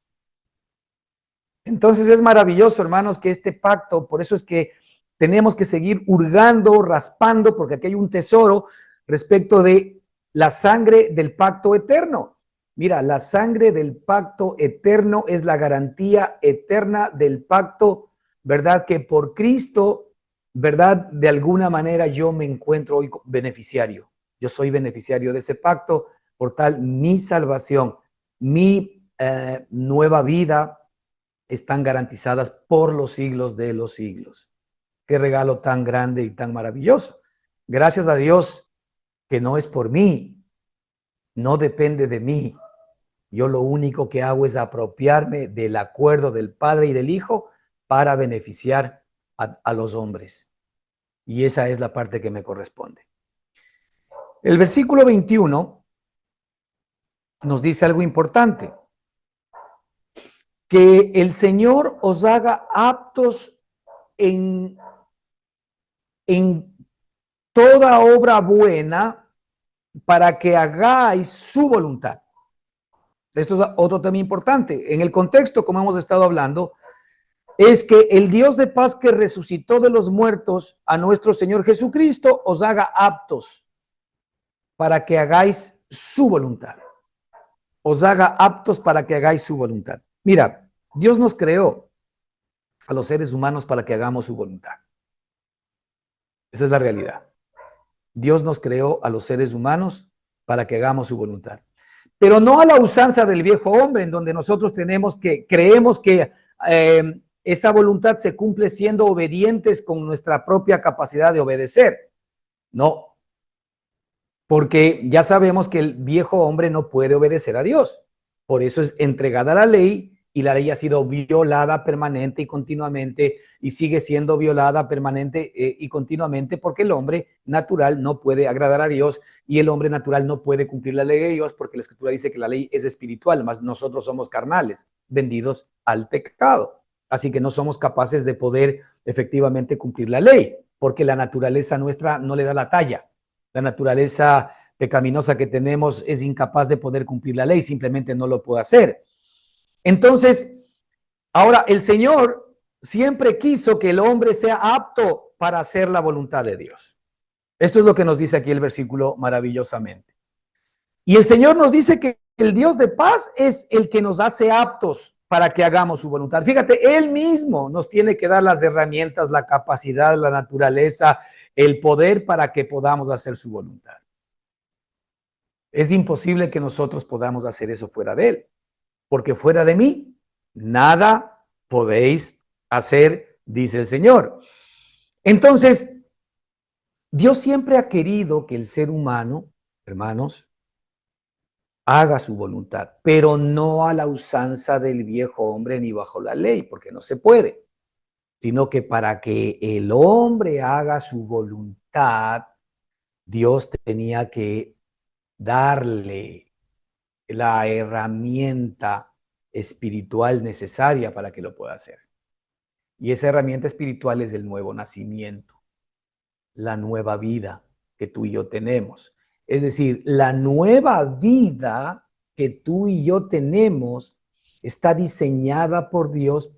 Entonces es maravilloso, hermanos, que este pacto, por eso es que tenemos que seguir hurgando, raspando, porque aquí hay un tesoro respecto de la sangre del pacto eterno. Mira, la sangre del pacto eterno es la garantía eterna del pacto, ¿verdad? Que por Cristo, ¿verdad? De alguna manera yo me encuentro hoy beneficiario. Yo soy beneficiario de ese pacto, por tal mi salvación, mi nueva vida están garantizadas por los siglos de los siglos. Qué regalo tan grande y tan maravilloso. Gracias a Dios que no es por mí, no depende de mí. Yo lo único que hago es apropiarme del acuerdo del Padre y del Hijo para beneficiar a los hombres. Y esa es la parte que me corresponde. El versículo 21 nos dice algo importante. Que el Señor os haga aptos en toda obra buena para que hagáis su voluntad. Esto es otro tema importante. En el contexto, como hemos estado hablando, es que el Dios de paz que resucitó de los muertos a nuestro Señor Jesucristo os haga aptos para que hagáis su voluntad. Os haga aptos para que hagáis su voluntad. Mira, Dios nos creó a los seres humanos para que hagamos su voluntad. Esa es la realidad. Dios nos creó a los seres humanos para que hagamos su voluntad. Pero no a la usanza del viejo hombre, en donde nosotros creemos que esa voluntad se cumple siendo obedientes con nuestra propia capacidad de obedecer. No, porque ya sabemos que el viejo hombre no puede obedecer a Dios. Por eso es entregada la ley, y la ley ha sido violada permanente y continuamente, y sigue siendo violada permanente y continuamente, porque el hombre natural no puede agradar a Dios, y el hombre natural no puede cumplir la ley de Dios, porque la Escritura dice que la ley es espiritual, mas nosotros somos carnales, vendidos al pecado. Así que no somos capaces de poder efectivamente cumplir la ley, porque la naturaleza nuestra no le da la talla. La naturaleza pecaminosa que tenemos es incapaz de poder cumplir la ley, simplemente no lo puede hacer. Entonces, Ahora, el Señor siempre quiso que el hombre sea apto para hacer la voluntad de Dios. Esto es lo que nos dice aquí el versículo maravillosamente. Y el Señor nos dice que el Dios de paz es el que nos hace aptos para que hagamos su voluntad. Fíjate, Él mismo nos tiene que dar las herramientas, la capacidad, la naturaleza, el poder para que podamos hacer su voluntad. Es imposible que nosotros podamos hacer eso fuera de Él, porque fuera de mí, nada podéis hacer, dice el Señor. Entonces, Dios siempre ha querido que el ser humano, hermanos, haga su voluntad, pero no a la usanza del viejo hombre ni bajo la ley, porque no se puede, sino que para que el hombre haga su voluntad, Dios tenía que darle la herramienta espiritual necesaria para que lo pueda hacer. Y esa herramienta espiritual es el nuevo nacimiento, la nueva vida que tú y yo tenemos. Es decir, la nueva vida que tú y yo tenemos está diseñada por Dios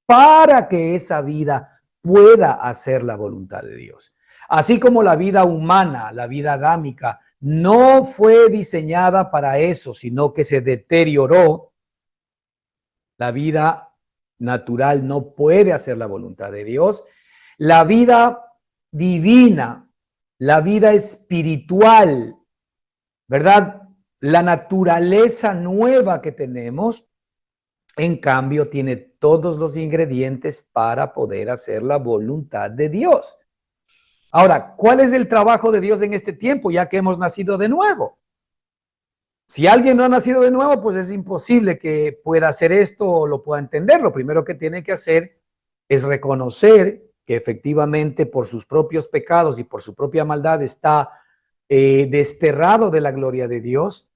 para que esa vida pueda hacer la voluntad de Dios. Así como la vida humana, la vida adámica, no fue diseñada para eso, sino que se deterioró. La vida natural no puede hacer la voluntad de Dios. La vida divina, la vida espiritual, ¿verdad? La naturaleza nueva que tenemos, en cambio, tiene todos los ingredientes para poder hacer la voluntad de Dios. Ahora, ¿cuál es el trabajo de Dios en este tiempo, ya que hemos nacido de nuevo? Si alguien no ha nacido de nuevo, pues es imposible que pueda hacer esto o lo pueda entender. Lo primero que tiene que hacer es reconocer que efectivamente por sus propios pecados y por su propia maldad está desterrado de la gloria de Dios,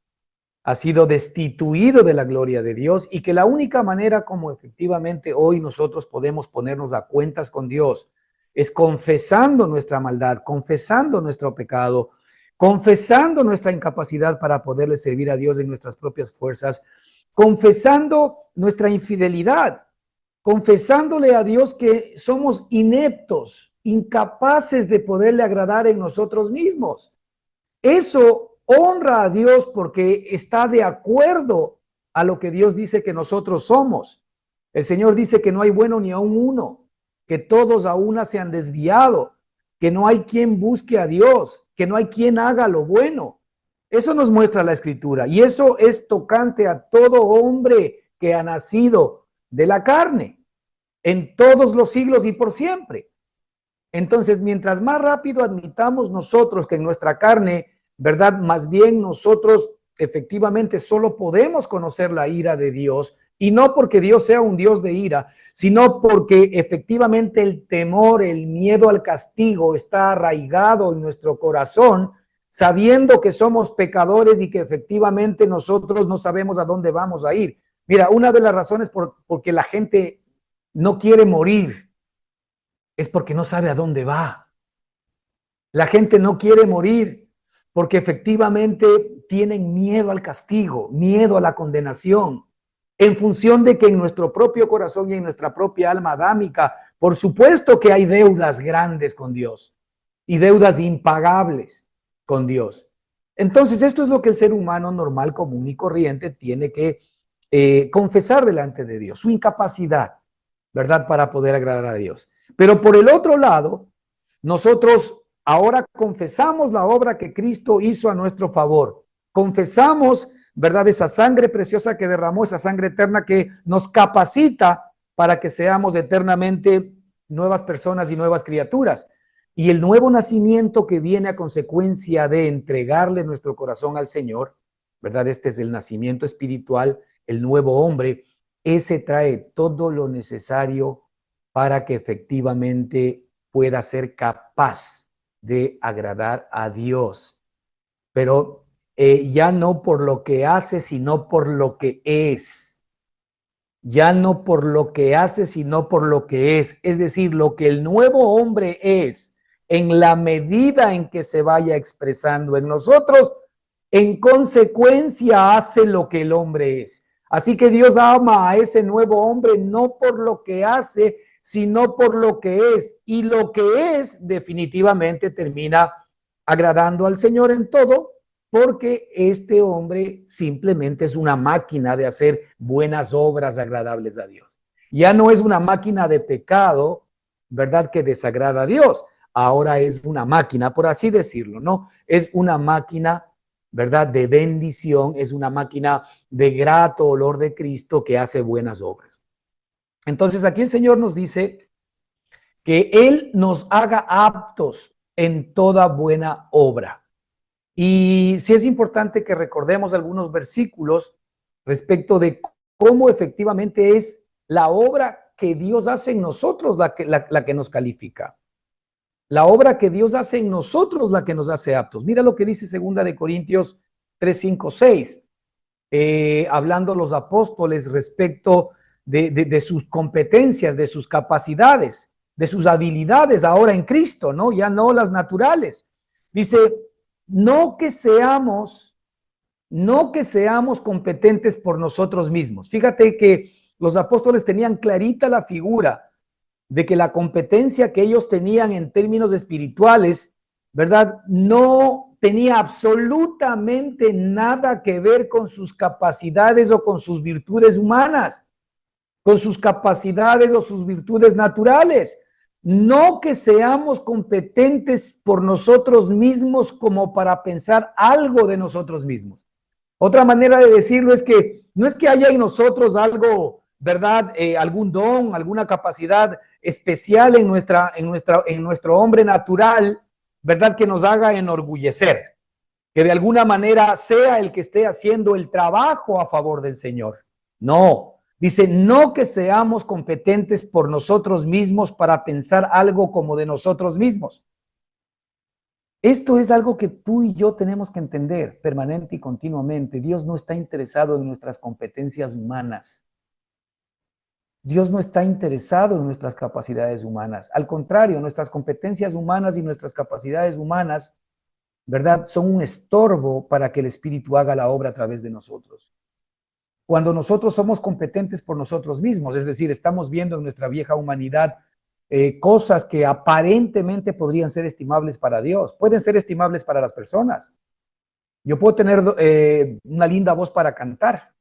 ha sido destituido de la gloria de Dios, y que la única manera como efectivamente hoy nosotros podemos ponernos a cuentas con Dios es confesando nuestra maldad, confesando nuestro pecado, confesando nuestra incapacidad para poderle servir a Dios en nuestras propias fuerzas, confesando nuestra infidelidad, confesándole a Dios que somos ineptos, incapaces de poderle agradar en nosotros mismos. Eso honra a Dios porque está de acuerdo a lo que Dios dice que nosotros somos. El Señor dice que no hay bueno ni aun uno, que todos a una se han desviado, que no hay quien busque a Dios, que no hay quien haga lo bueno. Eso nos muestra la Escritura, y eso es tocante a todo hombre que ha nacido de la carne, en todos los siglos y por siempre. Entonces, mientras más rápido admitamos nosotros que en nuestra carne, ¿verdad? Más bien nosotros efectivamente solo podemos conocer la ira de Dios, y no porque Dios sea un Dios de ira, sino porque efectivamente el temor, el miedo al castigo está arraigado en nuestro corazón, sabiendo que somos pecadores y que efectivamente nosotros no sabemos a dónde vamos a ir. Mira, una de las razones porque la gente no quiere morir es porque no sabe a dónde va. La gente no quiere morir porque efectivamente tienen miedo al castigo, miedo a la condenación, en función de que en nuestro propio corazón y en nuestra propia alma adámica, por supuesto que hay deudas grandes con Dios y deudas impagables con Dios. Entonces, esto es lo que el ser humano normal, común y corriente tiene que confesar delante de Dios, su incapacidad, ¿verdad?, para poder agradar a Dios. Pero por el otro lado, nosotros ahora confesamos la obra que Cristo hizo a nuestro favor. Confesamos, ¿verdad?, esa sangre preciosa que derramó, esa sangre eterna que nos capacita para que seamos eternamente nuevas personas y nuevas criaturas. Y el nuevo nacimiento que viene a consecuencia de entregarle nuestro corazón al Señor, ¿verdad? Este es el nacimiento espiritual, el nuevo hombre. Ese trae todo lo necesario para que efectivamente pueda ser capaz de agradar a Dios, pero ya no por lo que hace, sino por lo que es. Ya no por lo que hace, sino por lo que es decir, lo que el nuevo hombre es, en la medida en que se vaya expresando en nosotros, en consecuencia hace lo que el hombre es. Así que Dios ama a ese nuevo hombre no por lo que hace, sino por lo que es. Y lo que es definitivamente termina agradando al Señor en todo, porque este hombre simplemente es una máquina de hacer buenas obras agradables a Dios. Ya no es una máquina de pecado, ¿verdad? Que desagrada a Dios. Ahora es una máquina, por así decirlo, ¿no? Es una máquina, ¿verdad? De bendición, es una máquina de grato olor de Cristo que hace buenas obras. Entonces aquí el Señor nos dice que Él nos haga aptos en toda buena obra. Y sí es importante que recordemos algunos versículos respecto de cómo efectivamente es la obra que Dios hace en nosotros la que nos califica. La obra que Dios hace en nosotros la que nos hace aptos. Mira lo que dice 2 Corintios 3, 5, 6. Hablando los apóstoles respecto de sus competencias, de sus capacidades, de sus habilidades ahora en Cristo, ¿no? Ya no las naturales. Dice, no que seamos, no que seamos competentes por nosotros mismos. Fíjate que los apóstoles tenían clarita la figura de que la competencia que ellos tenían en términos espirituales, ¿verdad? No tenía absolutamente nada que ver con sus capacidades o con sus virtudes humanas, con sus capacidades o sus virtudes naturales. No que seamos competentes por nosotros mismos como para pensar algo de nosotros mismos. Otra manera de decirlo es que no es que haya en nosotros algo, ¿verdad? Algún don, alguna capacidad especial en nuestro hombre natural, ¿verdad? Que nos haga enorgullecer, que de alguna manera sea el que esté haciendo el trabajo a favor del Señor. No, dice, no que seamos competentes por nosotros mismos para pensar algo como de nosotros mismos. Esto es algo que tú y yo tenemos que entender permanente y continuamente. Dios no está interesado en nuestras competencias humanas. Dios no está interesado en nuestras capacidades humanas. Al contrario, nuestras competencias humanas y nuestras capacidades humanas, ¿verdad? Son un estorbo para que el Espíritu haga la obra a través de nosotros. Cuando nosotros somos competentes por nosotros mismos, es decir, estamos viendo en nuestra vieja humanidad cosas que aparentemente podrían ser estimables para Dios, pueden ser estimables para las personas. Yo puedo tener una linda voz para cantar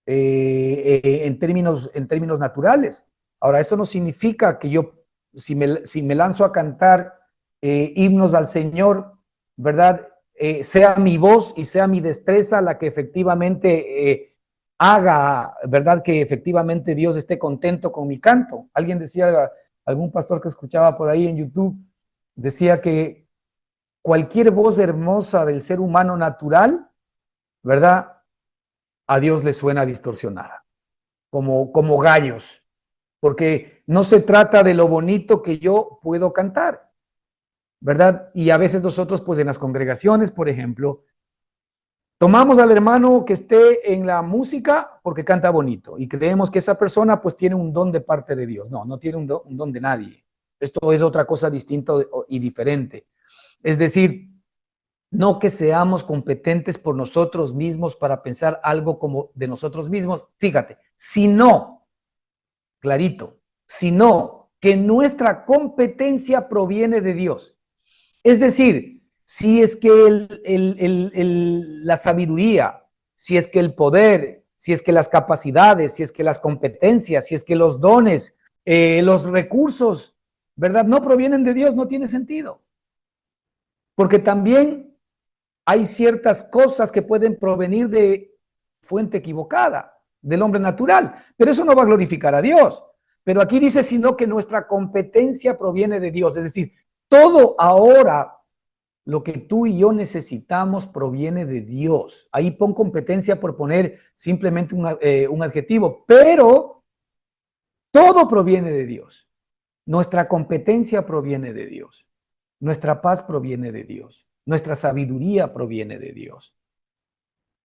en términos naturales. Ahora, eso no significa que yo, si me lanzo a cantar himnos al Señor, ¿verdad? Sea mi voz y sea mi destreza la que efectivamente haga, ¿verdad? Que efectivamente Dios esté contento con mi canto. Alguien decía, algún pastor que escuchaba por ahí en YouTube, decía que cualquier voz hermosa del ser humano natural, ¿verdad? A Dios le suena distorsionada, como gallos, porque no se trata de lo bonito que yo puedo cantar, ¿verdad? Y a veces nosotros, pues en las congregaciones, por ejemplo, tomamos al hermano que esté en la música porque canta bonito y creemos que esa persona pues tiene un don de parte de Dios. No, no tiene un don de nadie. Esto es otra cosa distinta y diferente. Es decir, no que seamos competentes por nosotros mismos para pensar algo como de nosotros mismos. Fíjate, sino, clarito, sino que nuestra competencia proviene de Dios. Es decir, si es que la sabiduría, si es que el poder, si es que las capacidades, si es que las competencias, si es que los dones, los recursos, ¿verdad? No provienen de Dios, no tiene sentido. Porque también hay ciertas cosas que pueden provenir de fuente equivocada, del hombre natural, pero eso no va a glorificar a Dios. Pero aquí dice, sino que nuestra competencia proviene de Dios, es decir, todo ahora lo que tú y yo necesitamos proviene de Dios. Ahí pon competencia por poner simplemente un adjetivo, pero todo proviene de Dios. Nuestra competencia proviene de Dios. Nuestra paz proviene de Dios. Nuestra sabiduría proviene de Dios.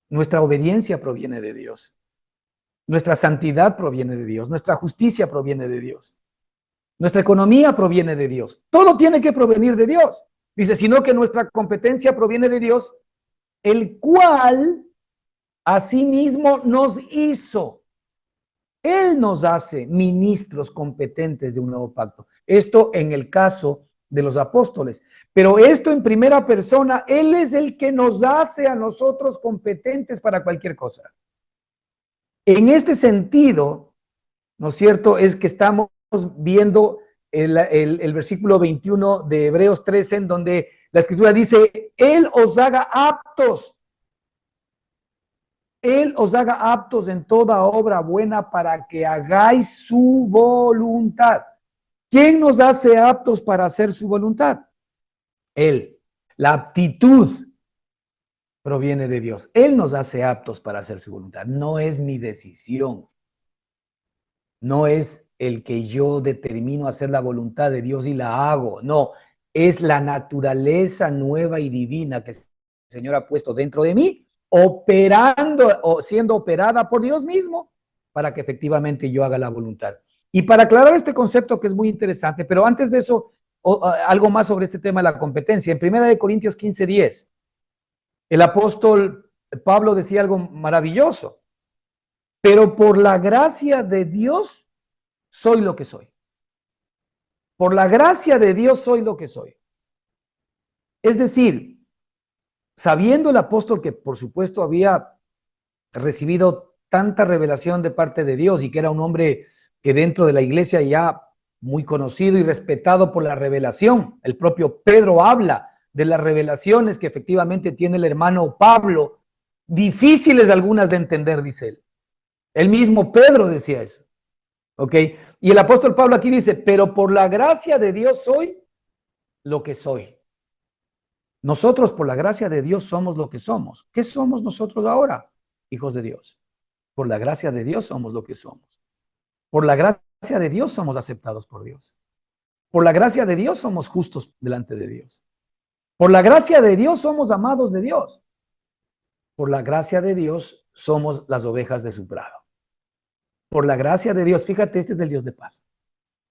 Nuestra obediencia proviene de Dios. Nuestra santidad proviene de Dios. Nuestra justicia proviene de Dios. Nuestra economía proviene de Dios. Todo tiene que provenir de Dios. Dice, sino que nuestra competencia proviene de Dios, el cual Asimismo nos hizo. Él nos hace ministros competentes de un nuevo pacto. Esto en el caso de los apóstoles. Pero esto en primera persona, Él es el que nos hace a nosotros competentes para cualquier cosa. En este sentido, ¿no es cierto? Es que estamos viendo el versículo 21 de Hebreos 13, en donde la Escritura dice, Él os haga aptos. Él os haga aptos en toda obra buena para que hagáis su voluntad. ¿Quién nos hace aptos para hacer su voluntad? Él. La aptitud proviene de Dios. Él nos hace aptos para hacer su voluntad. No es mi decisión. No es el que yo determino hacer la voluntad de Dios y la hago. No, es la naturaleza nueva y divina que el Señor ha puesto dentro de mí, operando o siendo operada por Dios mismo para que efectivamente yo haga la voluntad. Y para aclarar este concepto que es muy interesante, pero antes de eso, algo más sobre este tema de la competencia. En 1 Corintios 15:10, el apóstol Pablo decía algo maravilloso. Pero por la gracia de Dios soy lo que soy. Por la gracia de Dios soy lo que soy. Es decir, sabiendo el apóstol que por supuesto había recibido tanta revelación de parte de Dios y que era un hombre que dentro de la iglesia ya muy conocido y respetado por la revelación. El propio Pedro habla de las revelaciones que efectivamente tiene el hermano Pablo, difíciles algunas de entender, dice él. El mismo Pedro decía eso. ¿Ok? Y el apóstol Pablo aquí dice, pero por la gracia de Dios soy lo que soy. Nosotros por la gracia de Dios somos lo que somos. ¿Qué somos nosotros ahora? Hijos de Dios. Por la gracia de Dios somos lo que somos. Por la gracia de Dios somos aceptados por Dios. Por la gracia de Dios somos justos delante de Dios. Por la gracia de Dios somos amados de Dios. Por la gracia de Dios somos las ovejas de su prado. Por la gracia de Dios, fíjate, este es del Dios de paz.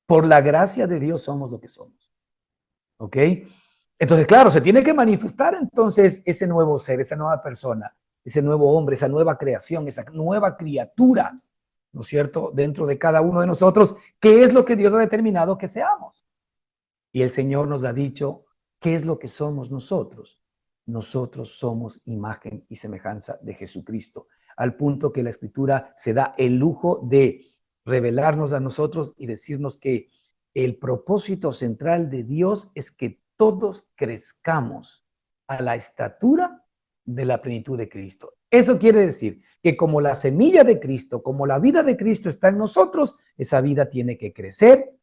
Por la gracia de Dios somos lo que somos. ¿Ok? Entonces, claro, se tiene que manifestar entonces ese nuevo ser, esa nueva persona, ese nuevo hombre, esa nueva creación, esa nueva criatura, ¿no es cierto? Dentro de cada uno de nosotros, ¿qué es lo que Dios ha determinado que seamos? Y el Señor nos ha dicho, ¿qué es lo que somos nosotros? Nosotros somos imagen y semejanza de Jesucristo, al punto que la Escritura se da el lujo de revelarnos a nosotros y decirnos que el propósito central de Dios es que todos crezcamos a la estatura de la plenitud de Cristo. Eso quiere decir que como la semilla de Cristo, como la vida de Cristo está en nosotros, esa vida tiene que crecer,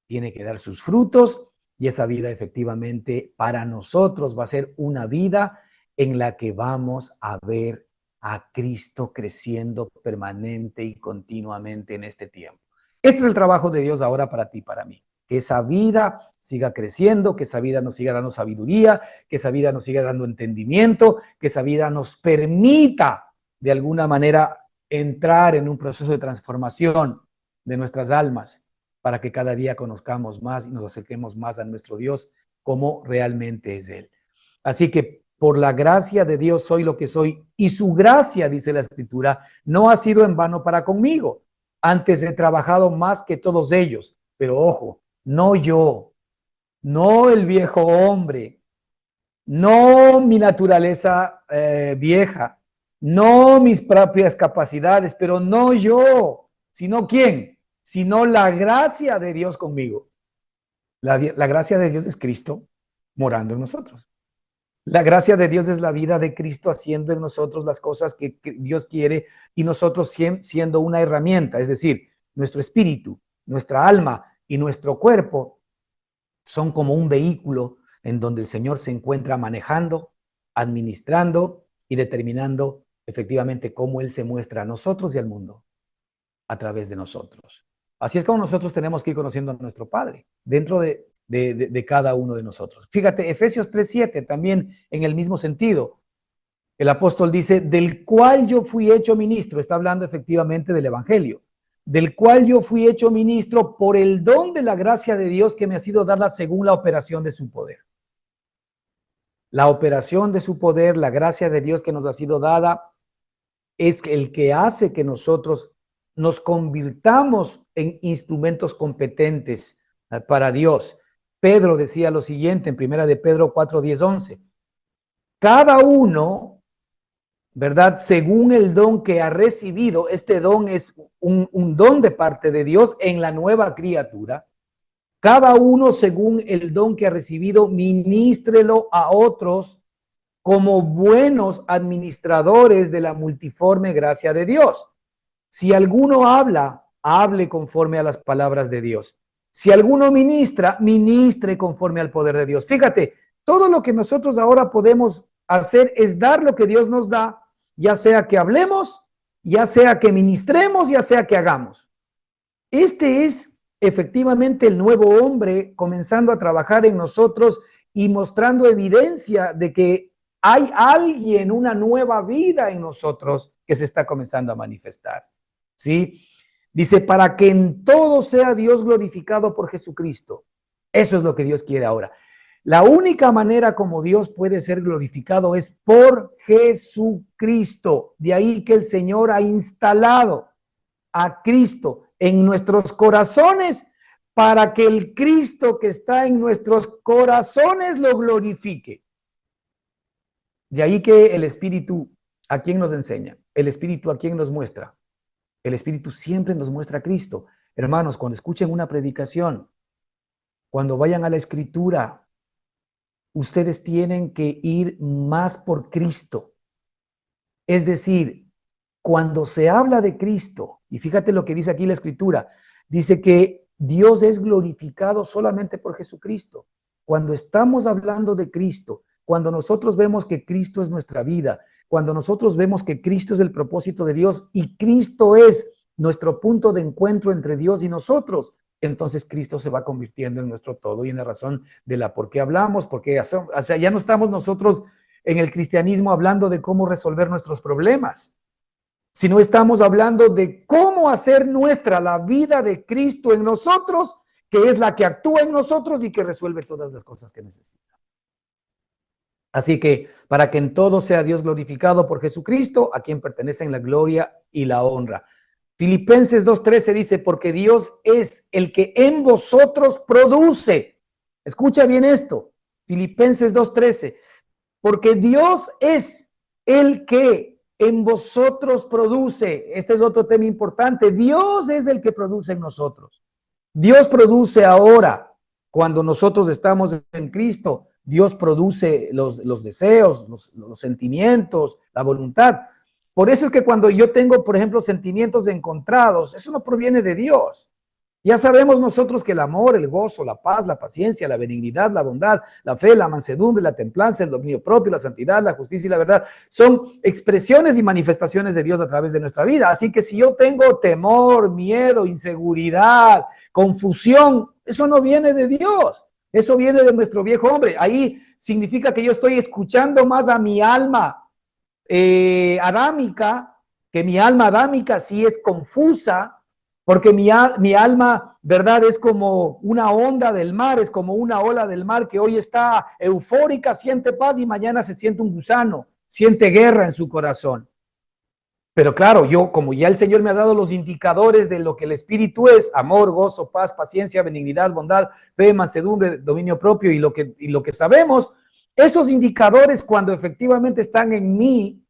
tiene que dar sus frutos y esa vida efectivamente para nosotros va a ser una vida en la que vamos a ver a Cristo creciendo permanente y continuamente en este tiempo. Este es el trabajo de Dios ahora para ti y para mí. Que esa vida siga creciendo, que esa vida nos siga dando sabiduría, que esa vida nos siga dando entendimiento, que esa vida nos permita de alguna manera entrar en un proceso de transformación de nuestras almas para que cada día conozcamos más y nos acerquemos más a nuestro Dios como realmente es Él. Así que por la gracia de Dios soy lo que soy y su gracia, dice la Escritura, no ha sido en vano para conmigo. Antes he trabajado más que todos ellos, pero ojo, no yo, no el viejo hombre, no mi naturaleza vieja, no mis propias capacidades, pero no yo, sino ¿quién? Sino la gracia de Dios conmigo. La gracia de Dios es Cristo morando en nosotros. La gracia de Dios es la vida de Cristo haciendo en nosotros las cosas que Dios quiere y nosotros siendo una herramienta, es decir, nuestro espíritu, nuestra alma y nuestro cuerpo son como un vehículo en donde el Señor se encuentra manejando, administrando y determinando efectivamente cómo Él se muestra a nosotros y al mundo a través de nosotros. Así es como nosotros tenemos que ir conociendo a nuestro Padre dentro de cada uno de nosotros. Fíjate, Efesios 3:7 también en el mismo sentido. El apóstol dice, del cual yo fui hecho ministro, está hablando efectivamente del Evangelio, del cual yo fui hecho ministro por el don de la gracia de Dios que me ha sido dada según la operación de su poder. La operación de su poder, la gracia de Dios que nos ha sido dada, es el que hace que nosotros nos convirtamos en instrumentos competentes para Dios. Pedro decía lo siguiente en 1 de Pedro 4, 10, 11. Cada uno, ¿verdad? Según el don que ha recibido, este don es un don de parte de Dios en la nueva criatura. Cada uno según el don que ha recibido, ministrelo a otros como buenos administradores de la multiforme gracia de Dios. Si alguno habla, hable conforme a las palabras de Dios. Si alguno ministra, ministre conforme al poder de Dios. Fíjate, todo lo que nosotros ahora podemos hacer es dar lo que Dios nos da, ya sea que hablemos, ya sea que ministremos, ya sea que hagamos. Este es efectivamente el nuevo hombre comenzando a trabajar en nosotros y mostrando evidencia de que hay alguien, una nueva vida en nosotros que se está comenzando a manifestar. ¿Sí? Dice, para que en todo sea Dios glorificado por Jesucristo. Eso es lo que Dios quiere ahora. La única manera como Dios puede ser glorificado es por Jesucristo. De ahí que el Señor ha instalado a Cristo en nuestros corazones para que el Cristo que está en nuestros corazones lo glorifique. De ahí que el Espíritu, ¿a quién nos enseña? El Espíritu, ¿a quién nos muestra? El Espíritu siempre nos muestra a Cristo. Hermanos, cuando escuchen una predicación, cuando vayan a la Escritura, ustedes tienen que ir más por Cristo. Es decir, cuando se habla de Cristo, y fíjate lo que dice aquí la Escritura, dice que Dios es glorificado solamente por Jesucristo. Cuando estamos hablando de Cristo, cuando nosotros vemos que Cristo es nuestra vida, cuando nosotros vemos que Cristo es el propósito de Dios y Cristo es nuestro punto de encuentro entre Dios y nosotros, entonces Cristo se va convirtiendo en nuestro todo y en la razón de la por qué hablamos, porque o sea, ya no estamos nosotros en el cristianismo hablando de cómo resolver nuestros problemas, sino estamos hablando de cómo hacer nuestra la vida de Cristo en nosotros, que es la que actúa en nosotros y que resuelve todas las cosas que necesitamos. Así que para que en todo sea Dios glorificado por Jesucristo, a quien pertenecen la gloria y la honra. Filipenses 2:13 dice, porque Dios es el que en vosotros produce. Escucha bien esto, Filipenses 2:13, porque Dios es el que en vosotros produce. Este es otro tema importante. Dios es el que produce en nosotros. Dios produce ahora, cuando nosotros estamos en Cristo, Dios produce los deseos, los sentimientos, la voluntad. Por eso es que cuando yo tengo, por ejemplo, sentimientos encontrados, eso no proviene de Dios. Ya sabemos nosotros que el amor, el gozo, la paz, la paciencia, la benignidad, la bondad, la fe, la mansedumbre, la templanza, el dominio propio, la santidad, la justicia y la verdad son expresiones y manifestaciones de Dios a través de nuestra vida. Así que si yo tengo temor, miedo, inseguridad, confusión, eso no viene de Dios. Eso viene de nuestro viejo hombre. Ahí significa que yo estoy escuchando más a mi alma adámica, que mi alma adámica sí es confusa, porque mi alma, ¿verdad? Es como una onda del mar, es como una ola del mar que hoy está eufórica, siente paz y mañana se siente un gusano, siente guerra en su corazón. Pero claro, yo, como ya el Señor me ha dado los indicadores de lo que el Espíritu es, amor, gozo, paz, paciencia, benignidad, bondad, fe, mansedumbre, dominio propio y lo que sabemos, esos indicadores cuando efectivamente están en mí,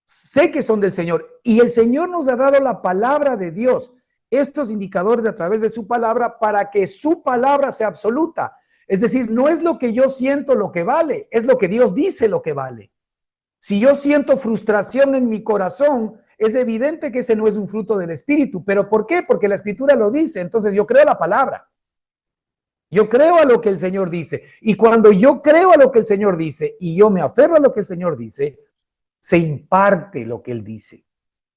sé que son del Señor. Y el Señor nos ha dado la palabra de Dios, estos indicadores a través de su palabra para que su palabra sea absoluta. Es decir, no es lo que yo siento lo que vale, es lo que Dios dice lo que vale. Si yo siento frustración en mi corazón, es evidente que ese no es un fruto del Espíritu. ¿Pero por qué? Porque la Escritura lo dice. Entonces yo creo la palabra. Yo creo a lo que el Señor dice. Y cuando yo creo a lo que el Señor dice y yo me aferro a lo que el Señor dice, se imparte lo que Él dice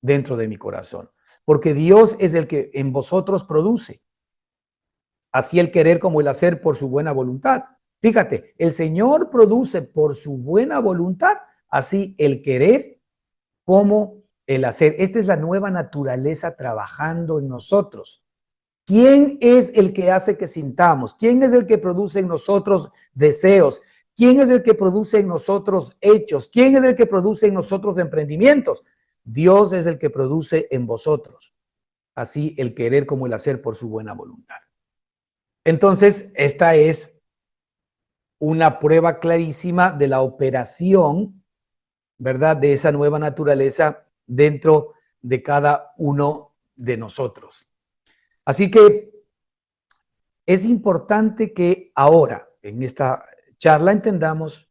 dentro de mi corazón. Porque Dios es el que en vosotros produce. Así el querer como el hacer por su buena voluntad. Fíjate, el Señor produce por su buena voluntad. Así el querer como el hacer. Esta es la nueva naturaleza trabajando en nosotros. ¿Quién es el que hace que sintamos? ¿Quién es el que produce en nosotros deseos? ¿Quién es el que produce en nosotros hechos? ¿Quién es el que produce en nosotros emprendimientos? Dios es el que produce en vosotros, así el querer como el hacer por su buena voluntad. Entonces, esta es una prueba clarísima de la operación, ¿verdad?, de esa nueva naturaleza dentro de cada uno de nosotros. Así que es importante que ahora, en esta charla, entendamos,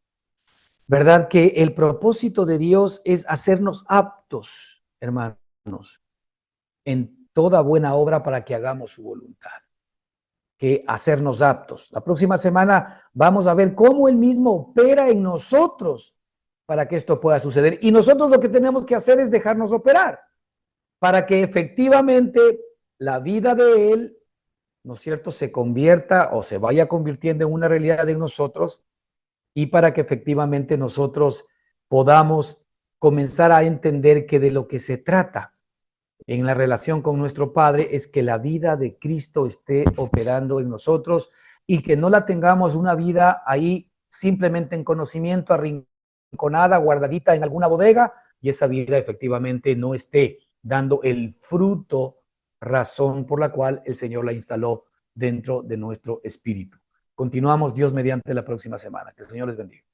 ¿verdad?, que el propósito de Dios es hacernos aptos, hermanos, en toda buena obra para que hagamos su voluntad, que hacernos aptos. La próxima semana vamos a ver cómo Él mismo opera en nosotros para que esto pueda suceder. Y nosotros lo que tenemos que hacer es dejarnos operar para que efectivamente la vida de Él, ¿no es cierto?, se convierta o se vaya convirtiendo en una realidad en nosotros, y para que efectivamente nosotros podamos comenzar a entender que de lo que se trata en la relación con nuestro Padre es que la vida de Cristo esté operando en nosotros y que no la tengamos una vida ahí simplemente en conocimiento, arrinconada, guardadita en alguna bodega, y esa vida efectivamente no esté dando el fruto, razón por la cual el Señor la instaló dentro de nuestro espíritu. Continuamos, Dios mediante, la próxima semana. Que el Señor les bendiga.